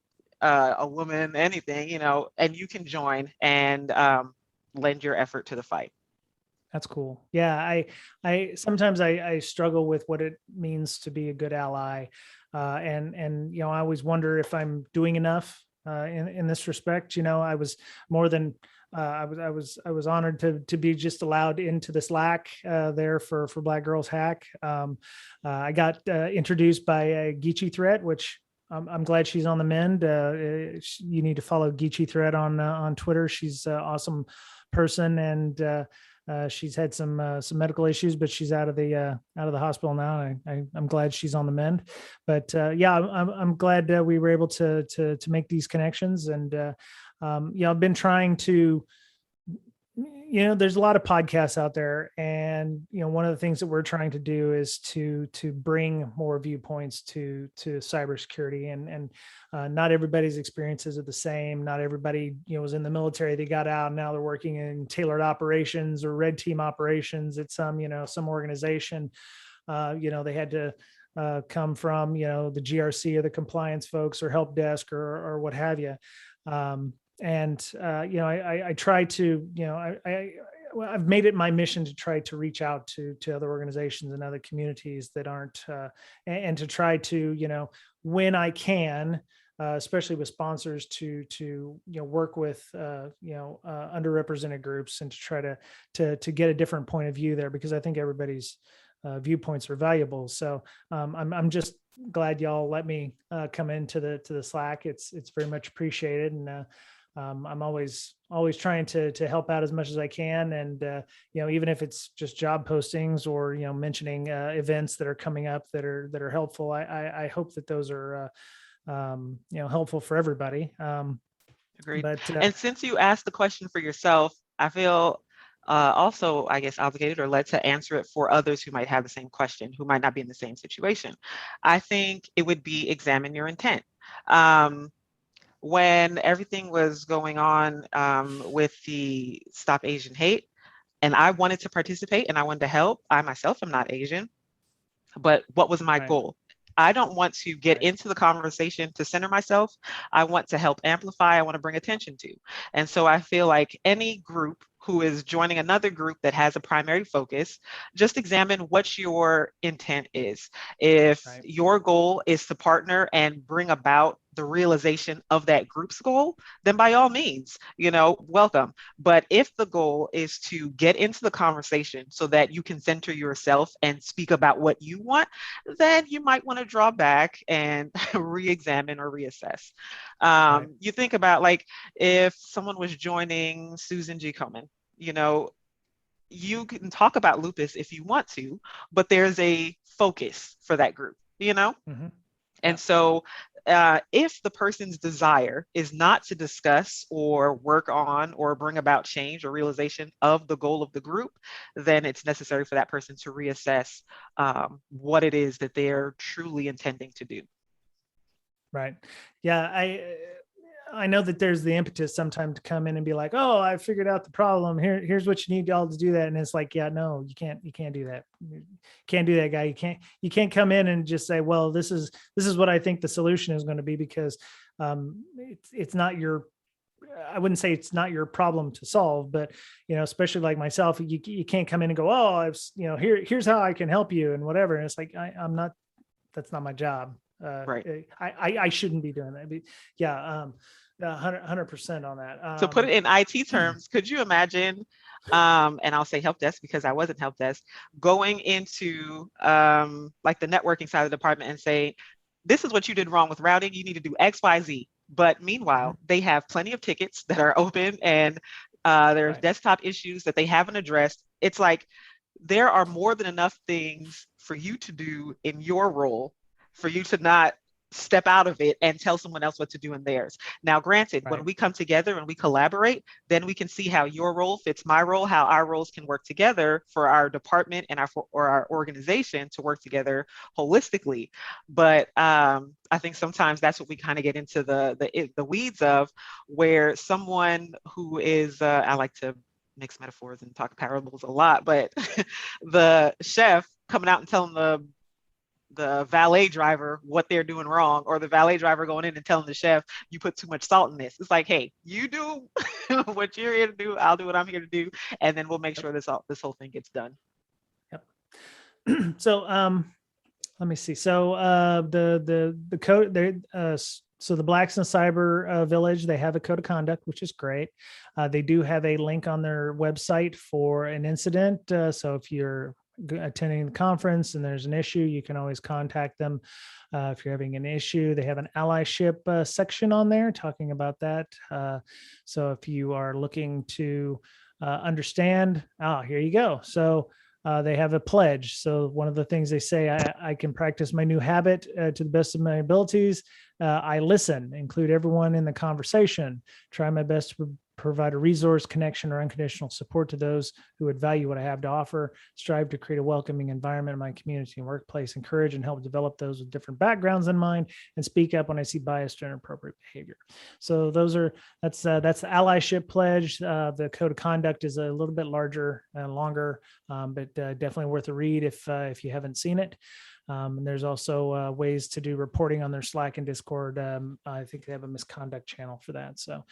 a woman, anything, and you can join and lend your effort to the fight. That's cool. Yeah, I sometimes I struggle with what it means to be a good ally, and I always wonder if I'm doing enough in this respect. I was more than I was honored to be just allowed into the Slack there for Black Girls Hack. I got introduced by Geechee Threat, which I'm glad she's on the mend. You need to follow Geechee Threat on Twitter. She's an awesome person, and she's had some medical issues, but she's out of the hospital now. I'm glad she's on the mend. But yeah, I'm glad we were able to make these connections. And I've been trying to. There's a lot of podcasts out there, and one of the things that we're trying to do is to bring more viewpoints to cybersecurity, and not everybody's experiences are the same. Not everybody was in the military, they got out, and now they're working in tailored operations or red team operations at some organization. They had to come from the GRC or the compliance folks or help desk or what have you. I try to, I've made it my mission to try to reach out to other organizations and other communities that aren't, and to try to, when I can, especially with sponsors, to work with underrepresented groups, and to try to get a different point of view there, because I think everybody's viewpoints are valuable. So I'm just glad y'all let me come into the Slack. It's very much appreciated, and I'm always trying to help out as much as I can. And, even if it's just job postings or, mentioning events that are coming up that are helpful, I hope that those are, helpful for everybody. Agreed. And since you asked the question for yourself, I feel also, I guess, obligated or led to answer it for others who might have the same question, who might not be in the same situation. I think it would be examine your intent. When everything was going on with the Stop Asian Hate, and I wanted to participate and I wanted to help, I myself am not Asian, but what was my goal? I don't want to get Right. into the conversation to center myself. I want to help amplify. I want to bring attention to. And so I feel like any group who is joining another group that has a primary focus, just examine what your intent is. If Right. your goal is to partner and bring about the realization of that group's goal, then by all means, welcome. But if the goal is to get into the conversation so that you can center yourself and speak about what you want, then you might want to draw back and re-examine or reassess. Right. You think about, like, if someone was joining Susan G. Komen, you know, you can talk about lupus if you want to, but there's a focus for that group, Mm-hmm. And Yeah. so if the person's desire is not to discuss or work on or bring about change or realization of the goal of the group, then it's necessary for that person to reassess what it is that they're truly intending to do. Right. Yeah. I know that there's the impetus sometimes to come in and be like, oh, I figured out the problem. Here's what you need all to do that. And it's like, yeah, no, you can't do that. You can't do that, guy. You can't come in and just say, well, this is what I think the solution is going to be, because it's not your, I wouldn't say it's not your problem to solve, but especially like myself, you can't come in and go, oh, here's how I can help you and whatever. And it's like, I'm not, that's not my job. Right. I shouldn't be doing that. But yeah. 100% on that. To put it in IT terms, could you imagine, and I'll say help desk because I wasn't help desk, going into like the networking side of the department and say, this is what you did wrong with routing. You need to do X, Y, Z. But meanwhile, they have plenty of tickets that are open, and there's Right. desktop issues that they haven't addressed. It's like there are more than enough things for you to do in your role for you to not step out of it and tell someone else what to do in theirs. Now, granted, when Right. we come together and we collaborate, then we can see how your role fits my role, how our roles can work together for our department and our organization to work together holistically. But I think sometimes that's what we kind of get into the weeds of, where someone who is, I like to mix metaphors and talk parables a lot, but the chef coming out and telling the valet driver what they're doing wrong, or the valet driver going in and telling the chef, you put too much salt in this. It's like, hey, you do what you're here to do, I'll do what I'm here to do, and then we'll make sure this whole thing gets done. Yep. So let me see. So the code there, so the Blacks in Cyber Village, they have a code of conduct, which is great. They do have a link on their website for an incident. So if you're attending the conference and there's an issue, you can always contact them. If you're having an issue, they have an allyship section on there talking about that. So if you are looking to understand, here you go. So they have a pledge. So one of the things they say, I can practice my new habit to the best of my abilities. I listen, include everyone in the conversation, try my best to provide a resource, connection, or unconditional support to those who would value what I have to offer, strive to create a welcoming environment in my community and workplace, encourage and help develop those with different backgrounds in mind, and speak up when I see biased or inappropriate behavior. So that's the allyship pledge. The code of conduct is a little bit larger and longer, but definitely worth a read if you haven't seen it. And there's also ways to do reporting on their Slack and Discord. I think they have a misconduct channel for that. So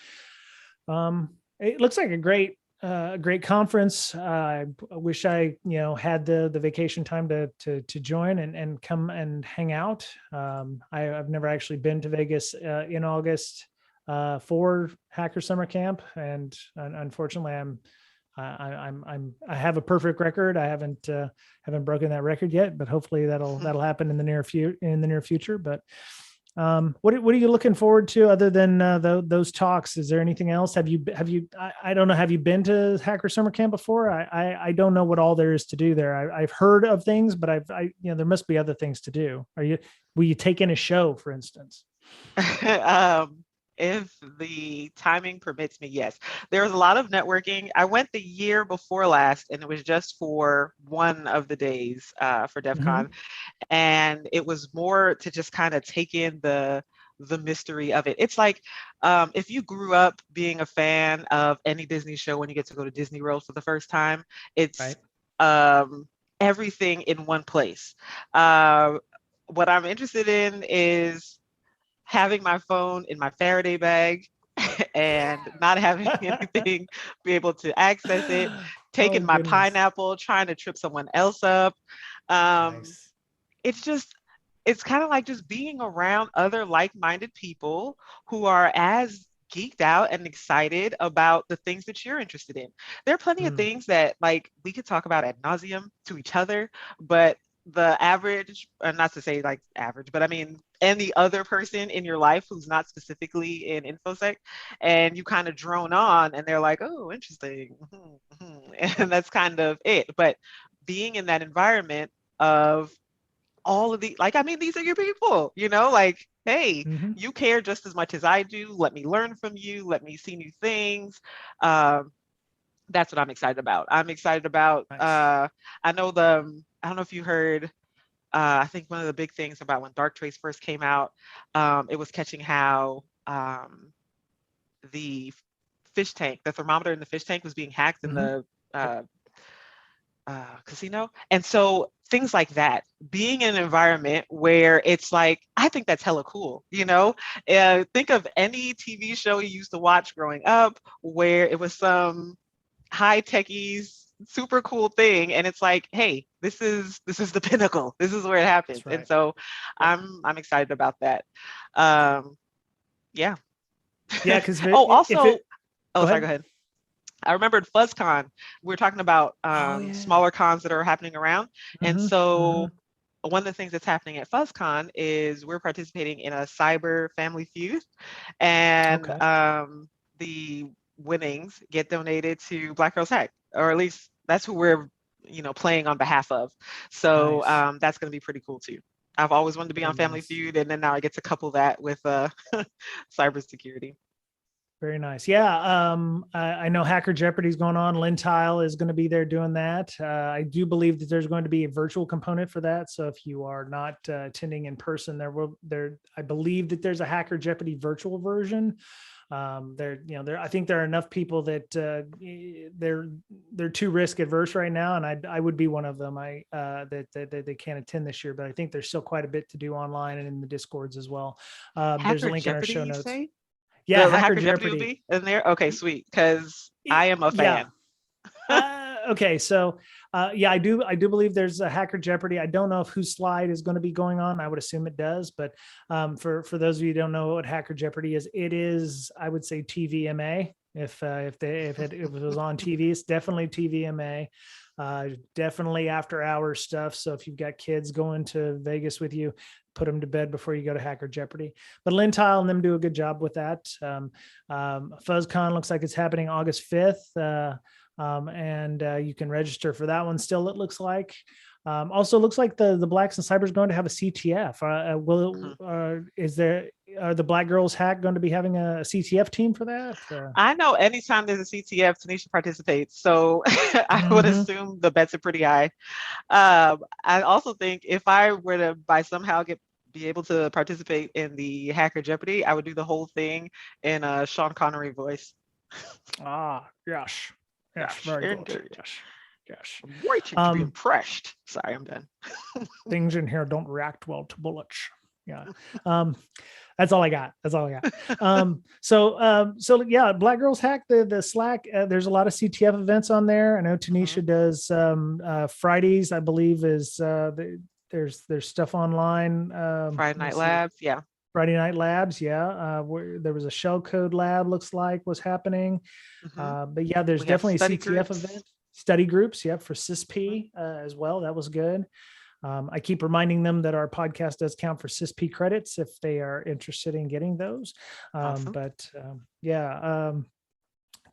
it looks like a great conference. I wish I had the vacation time to join and come and hang out. I've never actually been to Vegas in August for Hacker Summer Camp, and unfortunately I have a perfect record. I haven't broken that record yet, but hopefully that'll happen in the near future. But what are you looking forward to other than those talks? Is there anything else? Have you I don't know, have you been to Hacker Summer Camp before? I don't know what all there is to do there. I've heard of things, but there must be other things to do. Will you take in a show, for instance? If the timing permits me, yes. There was a lot of networking. I went the year before last, and it was just for one of the days for DEF CON. Mm-hmm. And it was more to just kind of take in the mystery of it. It's like if you grew up being a fan of any Disney show, when you get to go to Disney World for the first time, it's Right. Everything in one place. what I'm interested in is having my phone in my Faraday bag and not having anything be able to access it, Oh taking my goodness. pineapple, trying to trip someone else up. Um, Nice. it's just, it's kind of like just being around other like-minded people who are as geeked out and excited about the things that you're interested in. There are plenty of Mm, things that like we could talk about ad nauseum to each other, but the average, not to say like average, but I mean any other person in your life who's not specifically in infosec, and you kind of drone on and they're like, oh, interesting. And that's kind of it. But being in that environment of all of the, like, I mean, these are your people, like, hey, hmm. you care just as much as I do. Let me learn from you. Let me see new things. Um, that's what I'm excited about. I'm excited about, Nice. I know I don't know if you heard, I think one of the big things about when Dark Trace first came out, it was catching how the fish tank, the thermometer in the fish tank was being hacked in Hmm. the Yep. uh, casino. And so things like that, being in an environment where it's like, I think that's hella cool, think of any TV show you used to watch growing up where it was some high techies super cool thing, and it's like, hey, this is the pinnacle, this is where it happens. That's And right. so Yep. I'm excited about that. um yeah. Yeah, because Oh, if also, it, oh, go sorry, go ahead. ahead. I remembered FuzzCon. We were talking about Oh yeah. smaller cons that are happening around. And Hmm. Hmm. so one of the things that's happening at FuzzCon is we're participating in a cyber family feud. And Okay. the winnings get donated to Black Girls Hack, or at least that's who we're, playing on behalf of. So Nice. that's going to be pretty cool too. I've always wanted to be Very on Family nice. Feud, and then now I get to couple that with cybersecurity. Very nice. Yeah. I know Hacker Jeopardy is going on. Lynn Tile is going to be there doing that. I do believe that there's going to be a virtual component for that. So if you are not attending in person, I believe that there's a Hacker Jeopardy virtual version. I think there are enough people that they're too risk adverse right now, and I would be one of them. That they can't attend this year, but I think there's still quite a bit to do online and in the discords as well. There's a Hacker link in our Jeopardy, show you notes. say? Yeah, The Hacker Hacker Jeopardy will Jeopardy. be in there? Okay, sweet. Because I am a Yeah. fan. Okay, so yeah, I do believe there's a Hacker Jeopardy. I don't know if whose slide is going to be going on. I would assume it does, but for those of you who don't know what Hacker Jeopardy is, it is, I would say, TVMA. If it was on TV, it's definitely TVMA. Definitely after hours stuff. So if you've got kids going to Vegas with you, put them to bed before you go to Hacker Jeopardy. But Lynn Tile and them do a good job with that. FuzzCon looks like it's happening August 5th. And you can register for that one still, it looks like. Also looks like the Blacks and Cybers going to have a CTF. Are the Black Girls Hack going to be having a CTF team for that? I know anytime there's a CTF, Tanisha participates. So I would Mhm. assume the bets are pretty high. I also think if I were to by somehow be able to participate in the Hacker Jeopardy, I would do the whole thing in a Sean Connery voice. Yes. Yes, Gosh, very good. indeed. Yes. Yes. I'm waiting to be Um, impressed. Sorry, I'm done. things in here don't react well to bullets. Yeah. Um, that's all I got. That's all I got. So yeah, Black Girls Hack, the Slack. There's a lot of CTF events on there. I know Tanisha does Fridays, I believe, there's stuff online. Friday Let me Night see. Labs, yeah. Friday Night Labs, yeah. Where there was a shell code lab, looks like was happening. hmm But yeah, there's We have definitely a study CTF groups. event. Study groups, yep, for Mhm. CISP as well. That was good. I keep reminding them that our podcast does count for CISP credits if they are interested in getting those. Awesome. Yeah,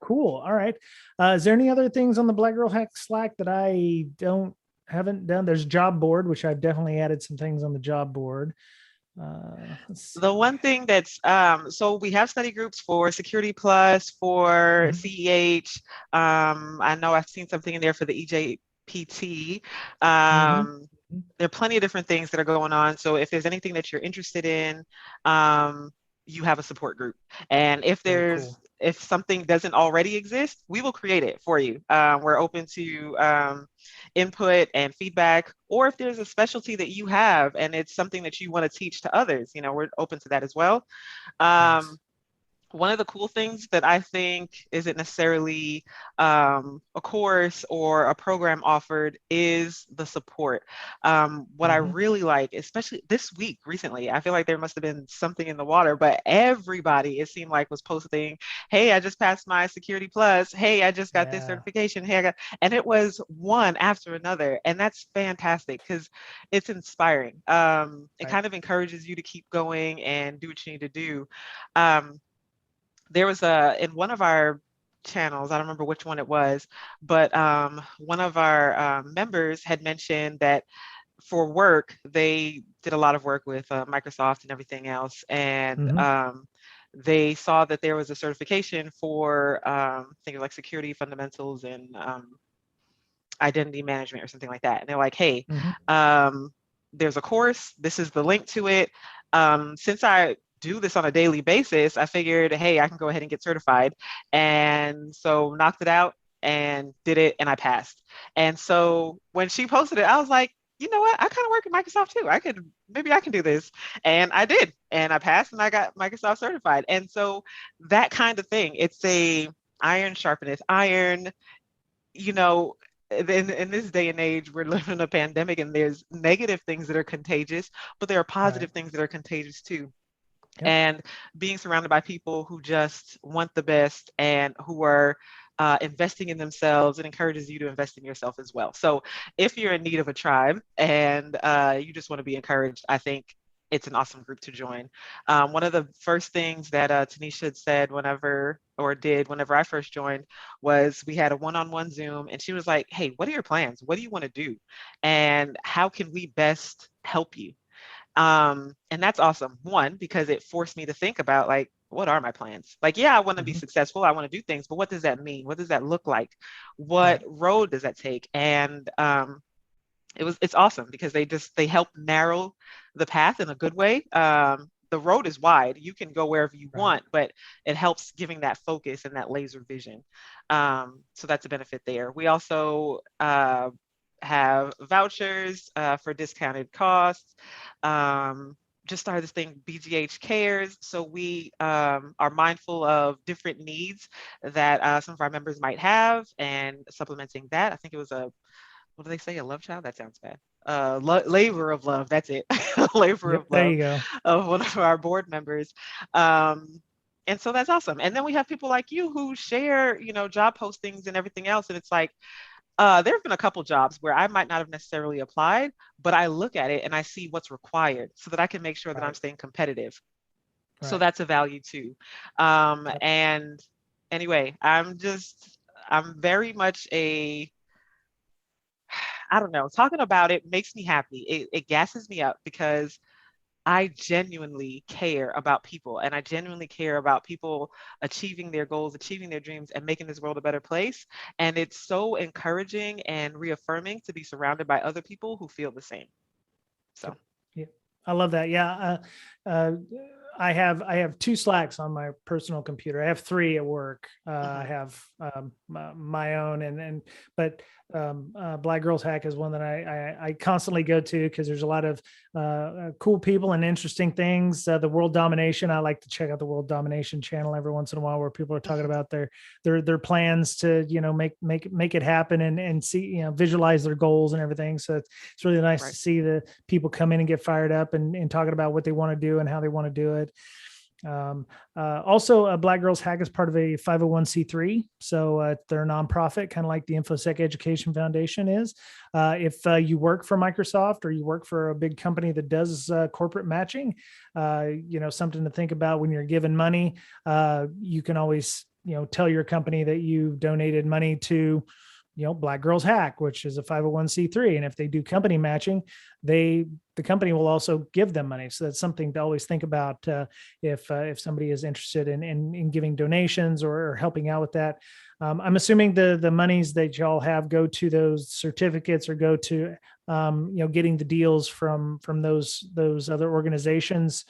cool. All right. Is there any other things on the Black Girl Hack Slack that I haven't done? There's job board, which I've definitely added some things on the job board. Let's The see. one thing that's so we have study groups for Security Plus, for Mhm. CEH. I know I've seen something in there for the EJPT. Mhm. There are plenty of different things that are going on. So if there's anything that you're interested in, um, you have a support group. And if Very cool. if something doesn't already exist, we will create it for you. We're open to input and feedback, or if there's a specialty that you have and it's something that you want to teach to others, we're open to that as well. Nice. One of the cool things that I think isn't necessarily a course or a program offered is the support. What I really like, especially this week recently, I feel like there must have been something in the water, but everybody, it seemed like, was posting, hey, I just passed my Security Plus. Hey, I just got this Yeah. certification. Hey, and it was one after another. And that's fantastic because it's inspiring. It Right. kind of encourages you to keep going and do what you need to do. Um, there was in one of our channels, I don't remember which one it was, but one of our members had mentioned that for work, they did a lot of work with Microsoft and everything else. And they saw that there was a certification for things like security fundamentals and identity management or something like that. And they're like, hey, there's a course. This is the link to it. Since I do this on a daily basis, I figured, hey, I can go ahead and get certified. And so knocked it out and did it, and I passed. And so when she posted it, I was like, you know what? I kind of work at Microsoft too. Maybe I can do this. And I did. And I passed and I got Microsoft certified. And so that kind of thing, it's a iron sharpeneth iron, you know, in this day and age, we're living in a pandemic and there's negative things that are contagious, but there are positive things that are contagious too. Yep. And being surrounded by people who just want the best and who are investing in themselves, it encourages you to invest in yourself as well. So if you're in need of a tribe and you just want to be encouraged, I think it's an awesome group to join. One of the first things that Tanisha had said whenever I first joined was we had a one-on-one Zoom, and she was like, hey, what are your plans? What do you want to do? And how can we best help you? And that's awesome. One, because it forced me to think about, like, what are my plans? Like, yeah, I want to be successful. I want to do things, but what does that mean? What does that look like? What road does that take? And it's awesome because they help narrow the path in a good way. The road is wide. You can go wherever you want, but it helps giving that focus and that laser vision. So that's a benefit there. We also have vouchers for discounted costs. Just started this thing, BGH Cares. So we are mindful of different needs that some of our members might have and supplementing that. I think it was what do they say? A love child? That sounds bad. Labor of love. That's it. Labor of There love you go. of one of our board members. And so that's awesome. And then we have people like you who share, job postings and everything else. And it's like, there have been a couple jobs where I might not have necessarily applied, but I look at it and I see what's required so that I can make sure that I'm staying competitive. So that's a value too. And anyway, I'm very much I don't know, talking about it makes me happy. It gasses me up because I genuinely care about people, and I genuinely care about people achieving their goals, achieving their dreams, and making this world a better place. And it's so encouraging and reaffirming to be surrounded by other people who feel the same. So, yeah, I love that. Yeah. I have 2 Slacks on my personal computer. I have 3 at work. I have my own, but Black Girls Hack is one that I constantly go to because there's a lot of cool people and interesting things. The World Domination, I like to check out the World Domination channel every once in a while, where people are talking about their plans to make it happen and see, visualize their goals and everything. So it's really nice to see the people come in and get fired up and talking about what they want to do and how they want to do it. Also, Black Girls Hack is part of a 501c3. So they're a nonprofit, kind of like the InfoSec Education Foundation is. If you work for Microsoft or you work for a big company that does corporate matching, something to think about when you're given money. You can always, tell your company that you donated money to Black Girls Hack, which is a 501c3. And if they do company matching, the company will also give them money. So that's something to always think about if somebody is interested in giving donations or helping out with that. I'm assuming the monies that y'all have go to those certificates or go to, getting the deals from those other organizations.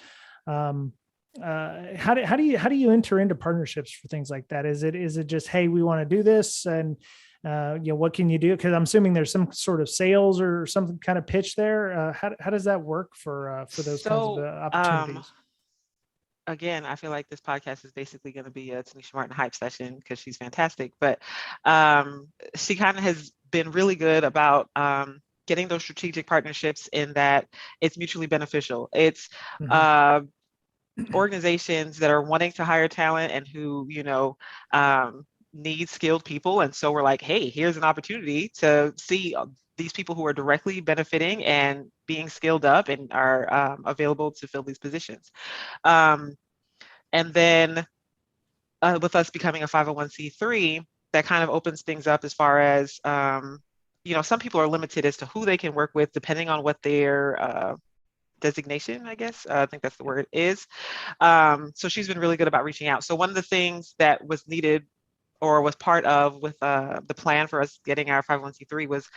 how do you enter into partnerships for things like that? Is it just, hey, we want to do this, and what can you do? Because I'm assuming there's some sort of sales or some kind of pitch there. How does that work for those kinds of So, opportunities? again, I feel like this podcast is basically going to be a Tanisha Martin hype session because she's fantastic. But she kind of has been really good about getting those strategic partnerships in that it's mutually beneficial. It's Mhm. uh, organizations that are wanting to hire talent and who, need skilled people. And so we're like, hey, here's an opportunity to see these people who are directly benefiting and being skilled up and are available to fill these positions. Um, and then with us becoming a 501c3, that kind of opens things up as far as, some people are limited as to who they can work with depending on what their designation, I guess. I think that's the word is. So she's been really good about reaching out. So one of the things that was needed or was part of with the plan for us getting our 501c3 was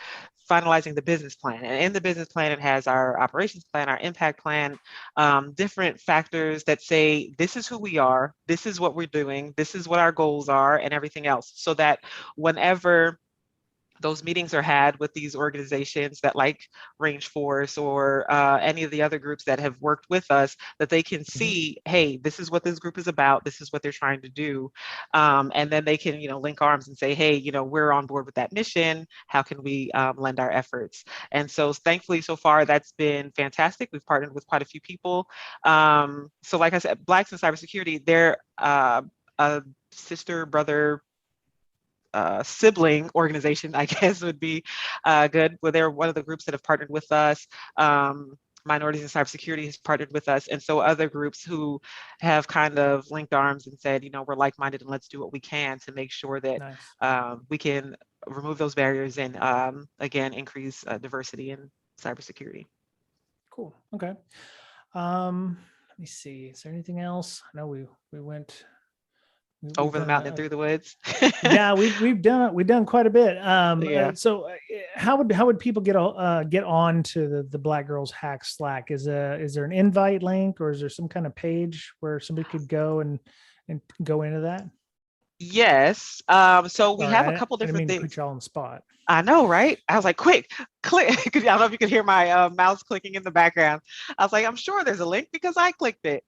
finalizing the business plan. And in the business plan, it has our operations plan, our impact plan, different factors that say, this is who we are, this is what we're doing, this is what our goals are, and everything else. So that whenever those meetings are had with these organizations that like Range Force or any of the other groups that have worked with us, that they can Mhm. see, hey, this is what this group is about, this is what they're trying to do. And then they can, link arms and say, hey, we're on board with that mission. How can we lend our efforts? And so thankfully, so far, that's been fantastic. We've partnered with quite a few people. So like I said, Blacks in Cybersecurity, they're a sister, brother, sibling organization, I guess would be good. Well, they're one of the groups that have partnered with us. Minorities in Cybersecurity has partnered with us. And so other groups who have kind of linked arms and said, we're like-minded and let's do what we can to make sure that Nice. we can remove those barriers and, again, increase diversity in cybersecurity. Cool. Okay. Let me see. Is there anything else? I know we've Over the done mountain and through the woods. yeah, we've done quite a bit. Yeah. So how would people get on to the Black Girls Hack Slack? Is there an invite link, or is there some kind of page where somebody could go and go into that? Yes. So we Sorry, have a I couple didn't different mean to put things. y'all on the spot. I know, right? I was like, quick, click. I don't know if you could hear my mouse clicking in the background. I was like, I'm sure there's a link because I clicked it.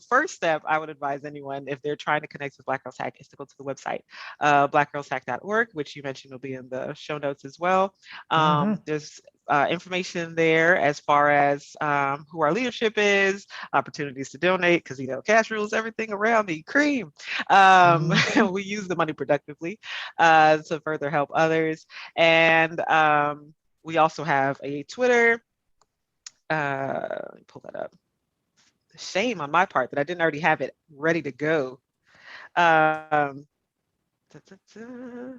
First step, I would advise anyone if they're trying to connect with Black Girls Hack is to go to the website, blackgirlshack.org, which you mentioned will be in the show notes as well. Hmm. There's information there as far as who our leadership is, opportunities to donate, because cash rules everything around me. Cream. Hmm. We use the money productively to further help others. And we also have a Twitter. Let me pull that up. Shame on my part that I didn't already have it ready to go. Um, da, da, da,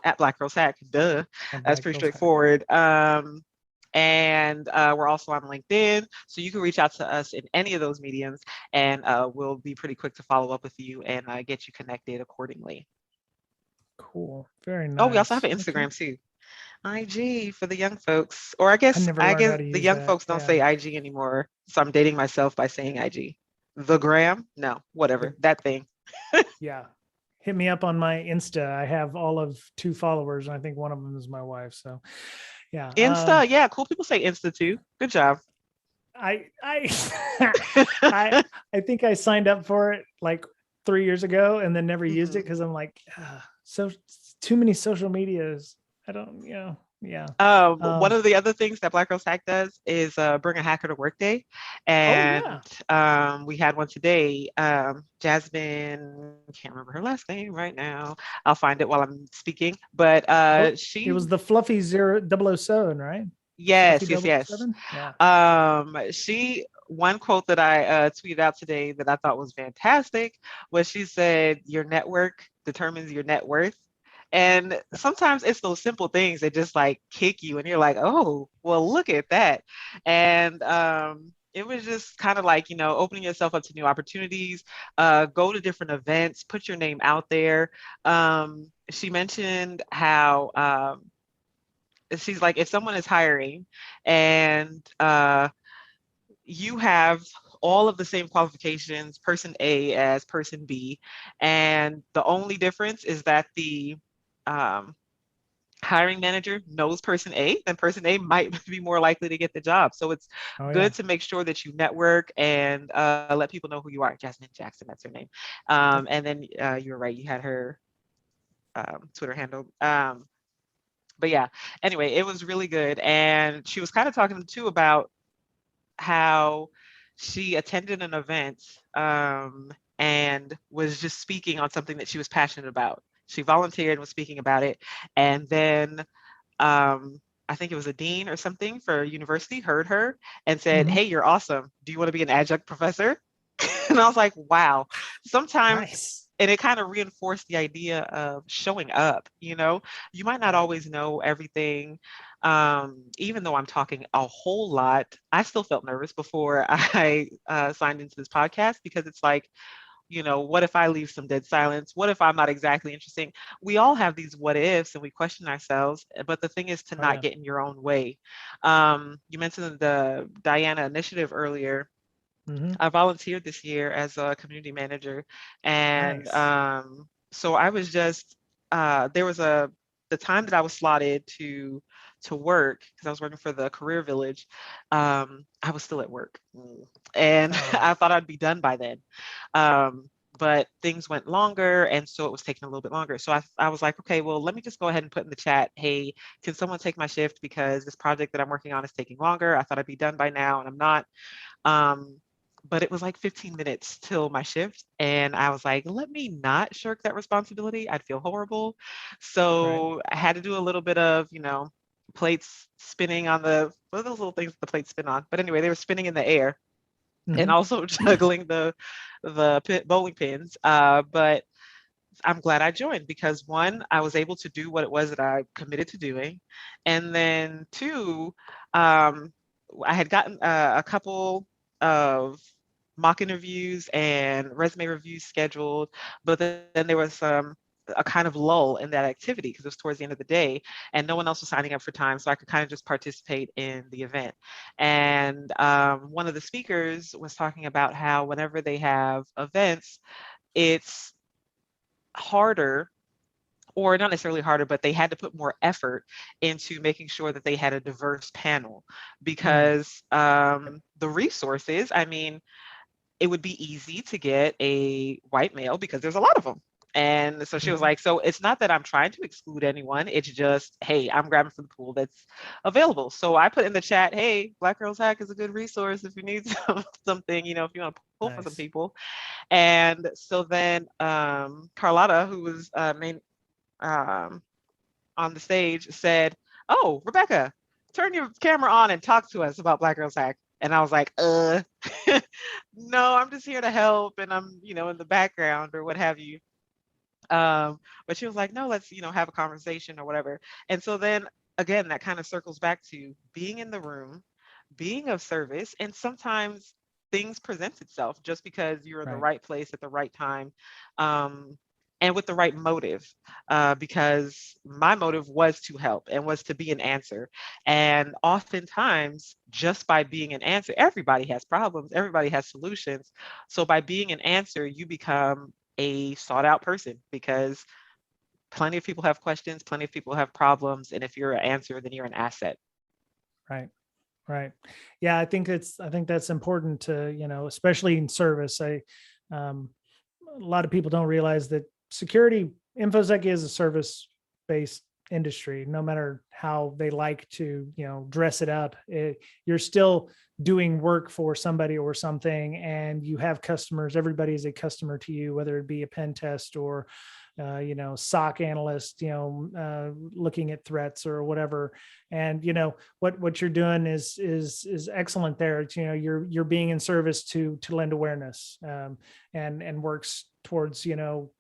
at Black Girls Hack, duh. And That's Black pretty Girls Hack. straightforward. And we're also on LinkedIn. So you can reach out to us in any of those mediums, and we'll be pretty quick to follow up with you and get you connected accordingly. Cool. Very Oh, we also have nice. an Okay. Instagram too. IG for the young folks. Or I I guess never I learned guess how to the use young that. folks don't Yeah. say IG anymore. So I'm dating myself by saying IG. The gram? No, whatever. The That thing. Yeah. Hit me up on my Insta. I have all of 2 followers, and I think one of them is my wife. So yeah. Insta. Yeah, cool people say Insta too. Good job. I I I think I signed up for it like 3 years ago and then never used it Mhm. because I'm like, so too many social medias. I don't, yeah. One Um, of the other things that Black Girls Hack does is bring a hacker to work day. oh yeah. And we had one today. Jasmine, can't remember her last name right now. I'll find it while I'm speaking. But Oh, it she was the fluffy 007, right? Fluffy Yes, yes, double O yes. seven. Yeah. She one quote that I tweeted out today that I thought was fantastic was she said, "Your network determines your net worth." And sometimes it's those simple things that just like kick you, and you're like, "Oh, well, look at that." And it was just kind of like opening yourself up to new opportunities. Go to different events, put your name out there. She mentioned how. She's like, if someone is hiring and you have all of the same qualifications, person A as person B. And the only difference is that the um, hiring manager knows person A, then person A might be more likely to get the job. So it's Oh yeah. good to make sure that you network and let people know who you are. Jasmine Jackson, that's her name. Yep. And then you were right, you had her Twitter handle. But yeah, anyway, it was really good. And she was kind of talking too about how she attended an event and was just speaking on something that she was passionate about. She volunteered and was speaking about it. And then I think it was a dean or something for a university heard her and said, Mm-hmm. "Hey, you're awesome. Do you want to be an adjunct professor?" And I was like, wow. Sometimes, Nice. and it kind of reinforced the idea of showing up. You might not Right. always know everything. Even though I'm talking a whole lot, I still felt nervous before I signed into this podcast because it's like, what if I leave some dead silence? What if I'm not exactly interesting? We all have these what ifs and we question ourselves, but the thing is to Oh not yeah. get in your own way. You mentioned the Diana initiative earlier. Mm-hmm. I volunteered this year as a community manager, and Nice. so I was just there was the time that I was slotted to work because I was working for the Career Village. I was still at work, and Oh. I thought I'd be done by then. Um, but things went longer, and so it was taking a little bit longer. So I was like, okay, well, let me just go ahead and put in the chat, hey, can someone take my shift because this project that I'm working on is taking longer. I thought I'd be done by now, and I'm not. Um, but it was like 15 minutes till my shift. And I was like, let me not shirk that responsibility. I'd feel horrible. Right. So I had to do a little bit of, plates spinning on what are those little things the plates spin on? But anyway, they were spinning in the air and Mm-hmm. also juggling the bowling pins. But I'm glad I joined because one, I was able to do what it was that I committed to doing. And then two, um, I had gotten a couple of mock interviews and resume reviews scheduled, but then there was a kind of lull in that activity because it was towards the end of the day and no one else was signing up for time. So I could kind of just participate in the event. And one of the speakers was talking about how whenever they have events, it's harder, or not necessarily harder, but they had to put more effort into making sure that they had a diverse panel Mm. because the resources, I mean, it would be easy to get a white male because there's a lot of them. And so she was Mm-hmm. like, so it's not that I'm trying to exclude anyone. It's just, hey, I'm grabbing from the pool that's available. So I put in the chat, hey, Black Girls Hack is a good resource if you need something, if you want to pull for some Nice. people. And so then Carlotta, who was main um, on the stage, said, "Oh, Rebecca, turn your camera on and talk to us about Black Girls Hack." And I was like, no, I'm just here to help, and I'm, in the background or what have you. But she was like, no, let's, have a conversation or whatever. And so then again, that kind of circles back to being in the room, being of service, and sometimes things presents itself just because you're in the Right. right place at the right time. Um, and with the right motive, because my motive was to help and was to be an answer. And oftentimes, just by being an answer, everybody has problems, everybody has solutions. So by being an answer, you become a sought out person because plenty of people have questions, plenty of people have problems. And if you're an answer, then you're an asset. Right. Right. Yeah, I think that's important to, especially in service. Um, a lot of people don't realize that security infosec is a service based industry. No matter how they like to, dress it up, you're still doing work for somebody or something, and you have customers. Everybody is a customer to you, whether it be a pen test or SOC analyst, looking at threats or whatever. And what you're doing is excellent there. It's, you're being in service to lend awareness, and works towards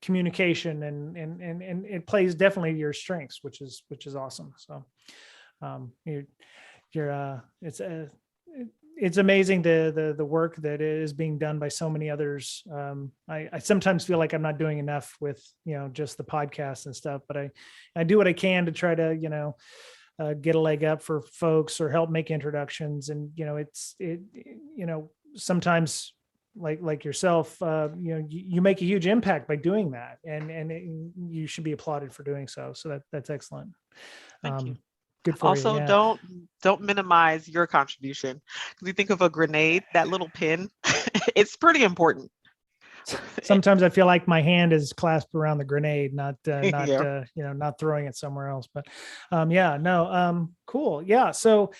communication, and it plays definitely your strengths, which is awesome. So it's amazing the work that is being done by so many others. I sometimes feel like I'm not doing enough with just the podcast and stuff, but I do what I can to try to get a leg up for folks or help make introductions. And sometimes like yourself, you make a huge impact by doing that, and you should be applauded for doing so. So that's excellent. Thank you. Good for Also, you. Yeah. don't minimize your contribution. Because you think of a grenade, that little pin, it's pretty important. Sometimes I feel like my hand is clasped around the grenade, not Yeah. not throwing it somewhere else. But cool. Yeah. So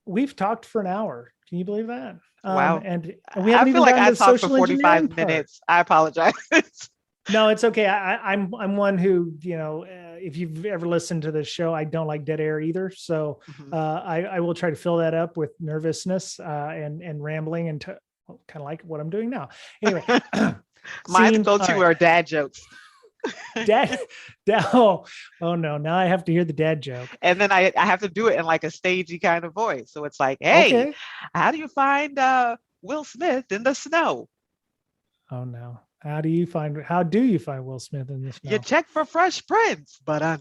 we've talked for an hour. Can you believe that? Wow. And we haven't I feel even like gotten I to the talked for social engineering 45 part. minutes. I apologize. No, it's okay. I'm one who, if you've ever listened to this show, I don't like dead air either. So I will try to fill that up with nervousness and rambling and kind of like what I'm doing now. Anyway, Mine's go-to are dad jokes. Dad. Oh no! Now I have to hear the dad joke, and then I have to do it in like a stagey kind of voice. So it's like, hey, how do you find Will Smith in the snow? Oh no! How do you find Will Smith in the snow? You check for Fresh Prince, but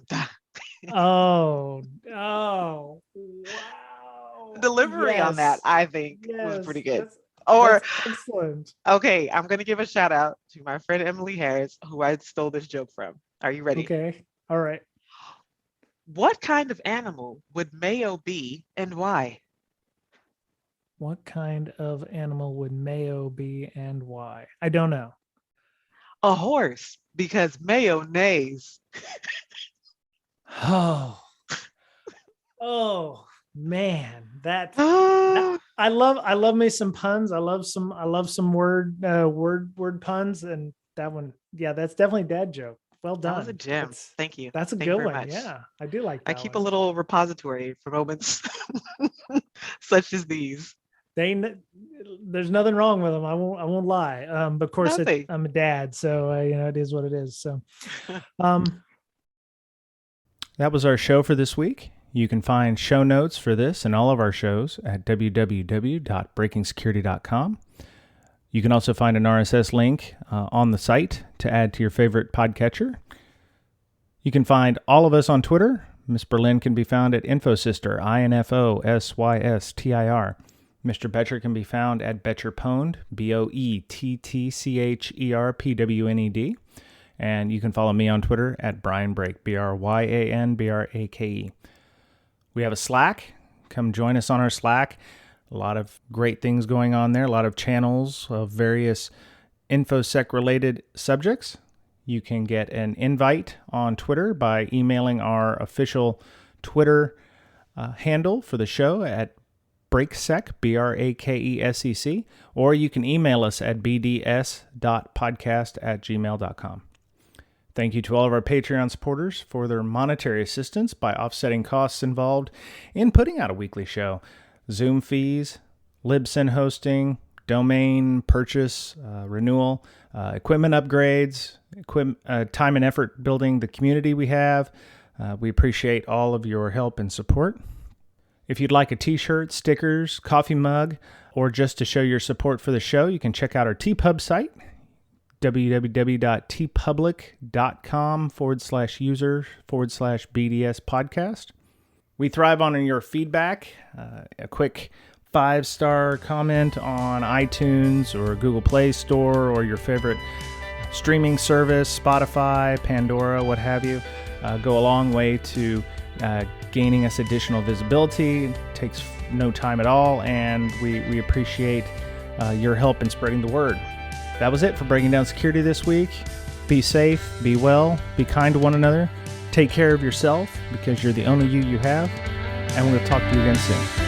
oh wow! Delivery on that, I think, was pretty good. That's excellent. Okay, I'm gonna give a shout out to my friend Emily Harris, who I stole this joke from. Are you ready? Okay. All right. What kind of animal would Mayo be and why? What kind of animal would Mayo be and why? I don't know. A horse, because Mayo neighs. Oh man, I love me some puns. I love some word puns, and that one, yeah, that's definitely a dad joke. Well done. That was a gem. Thank you. That's a good one. Much. Yeah, I do like that. I keep a little repository for moments such as these. There's nothing wrong with them. I won't lie. But of course, I'm a dad, so it is what it is. So, that was our show for this week. You can find show notes for this and all of our shows at www.breakingsecurity.com. You can also find an RSS link on the site to add to your favorite podcatcher. You can find all of us on Twitter. Miss Berlin can be found at InfoSyster, INFOSYSTIR. Mr. Betcher can be found at BetcherPwned, BOETTCHERPWNED. And you can follow me on Twitter at Brian Brake, BRYANBRAKE. We have a Slack. Come join us on our Slack. A lot of great things going on there. A lot of channels of various InfoSec-related subjects. You can get an invite on Twitter by emailing our official Twitter handle for the show at Brakesec, BRAKESEC, or you can email us at bds.podcast@gmail.com. Thank you to all of our Patreon supporters for their monetary assistance by offsetting costs involved in putting out a weekly show. Zoom fees, Libsyn hosting, domain purchase, renewal, equipment upgrades, time and effort building the community we have. We appreciate all of your help and support. If you'd like a t-shirt, stickers, coffee mug, or just to show your support for the show, you can check out our TPub site, www.tpublic.com/user/BDS podcast. We thrive on your feedback. A quick 5-star comment on iTunes or Google Play Store or your favorite streaming service, Spotify, Pandora, what have you, go a long way to gaining us additional visibility. It takes no time at all, and we appreciate your help in spreading the word. That was it for Breaking Down Security this week. Be safe, be well, be kind to one another, take care of yourself because you're the only you have, and we'll talk to you again soon.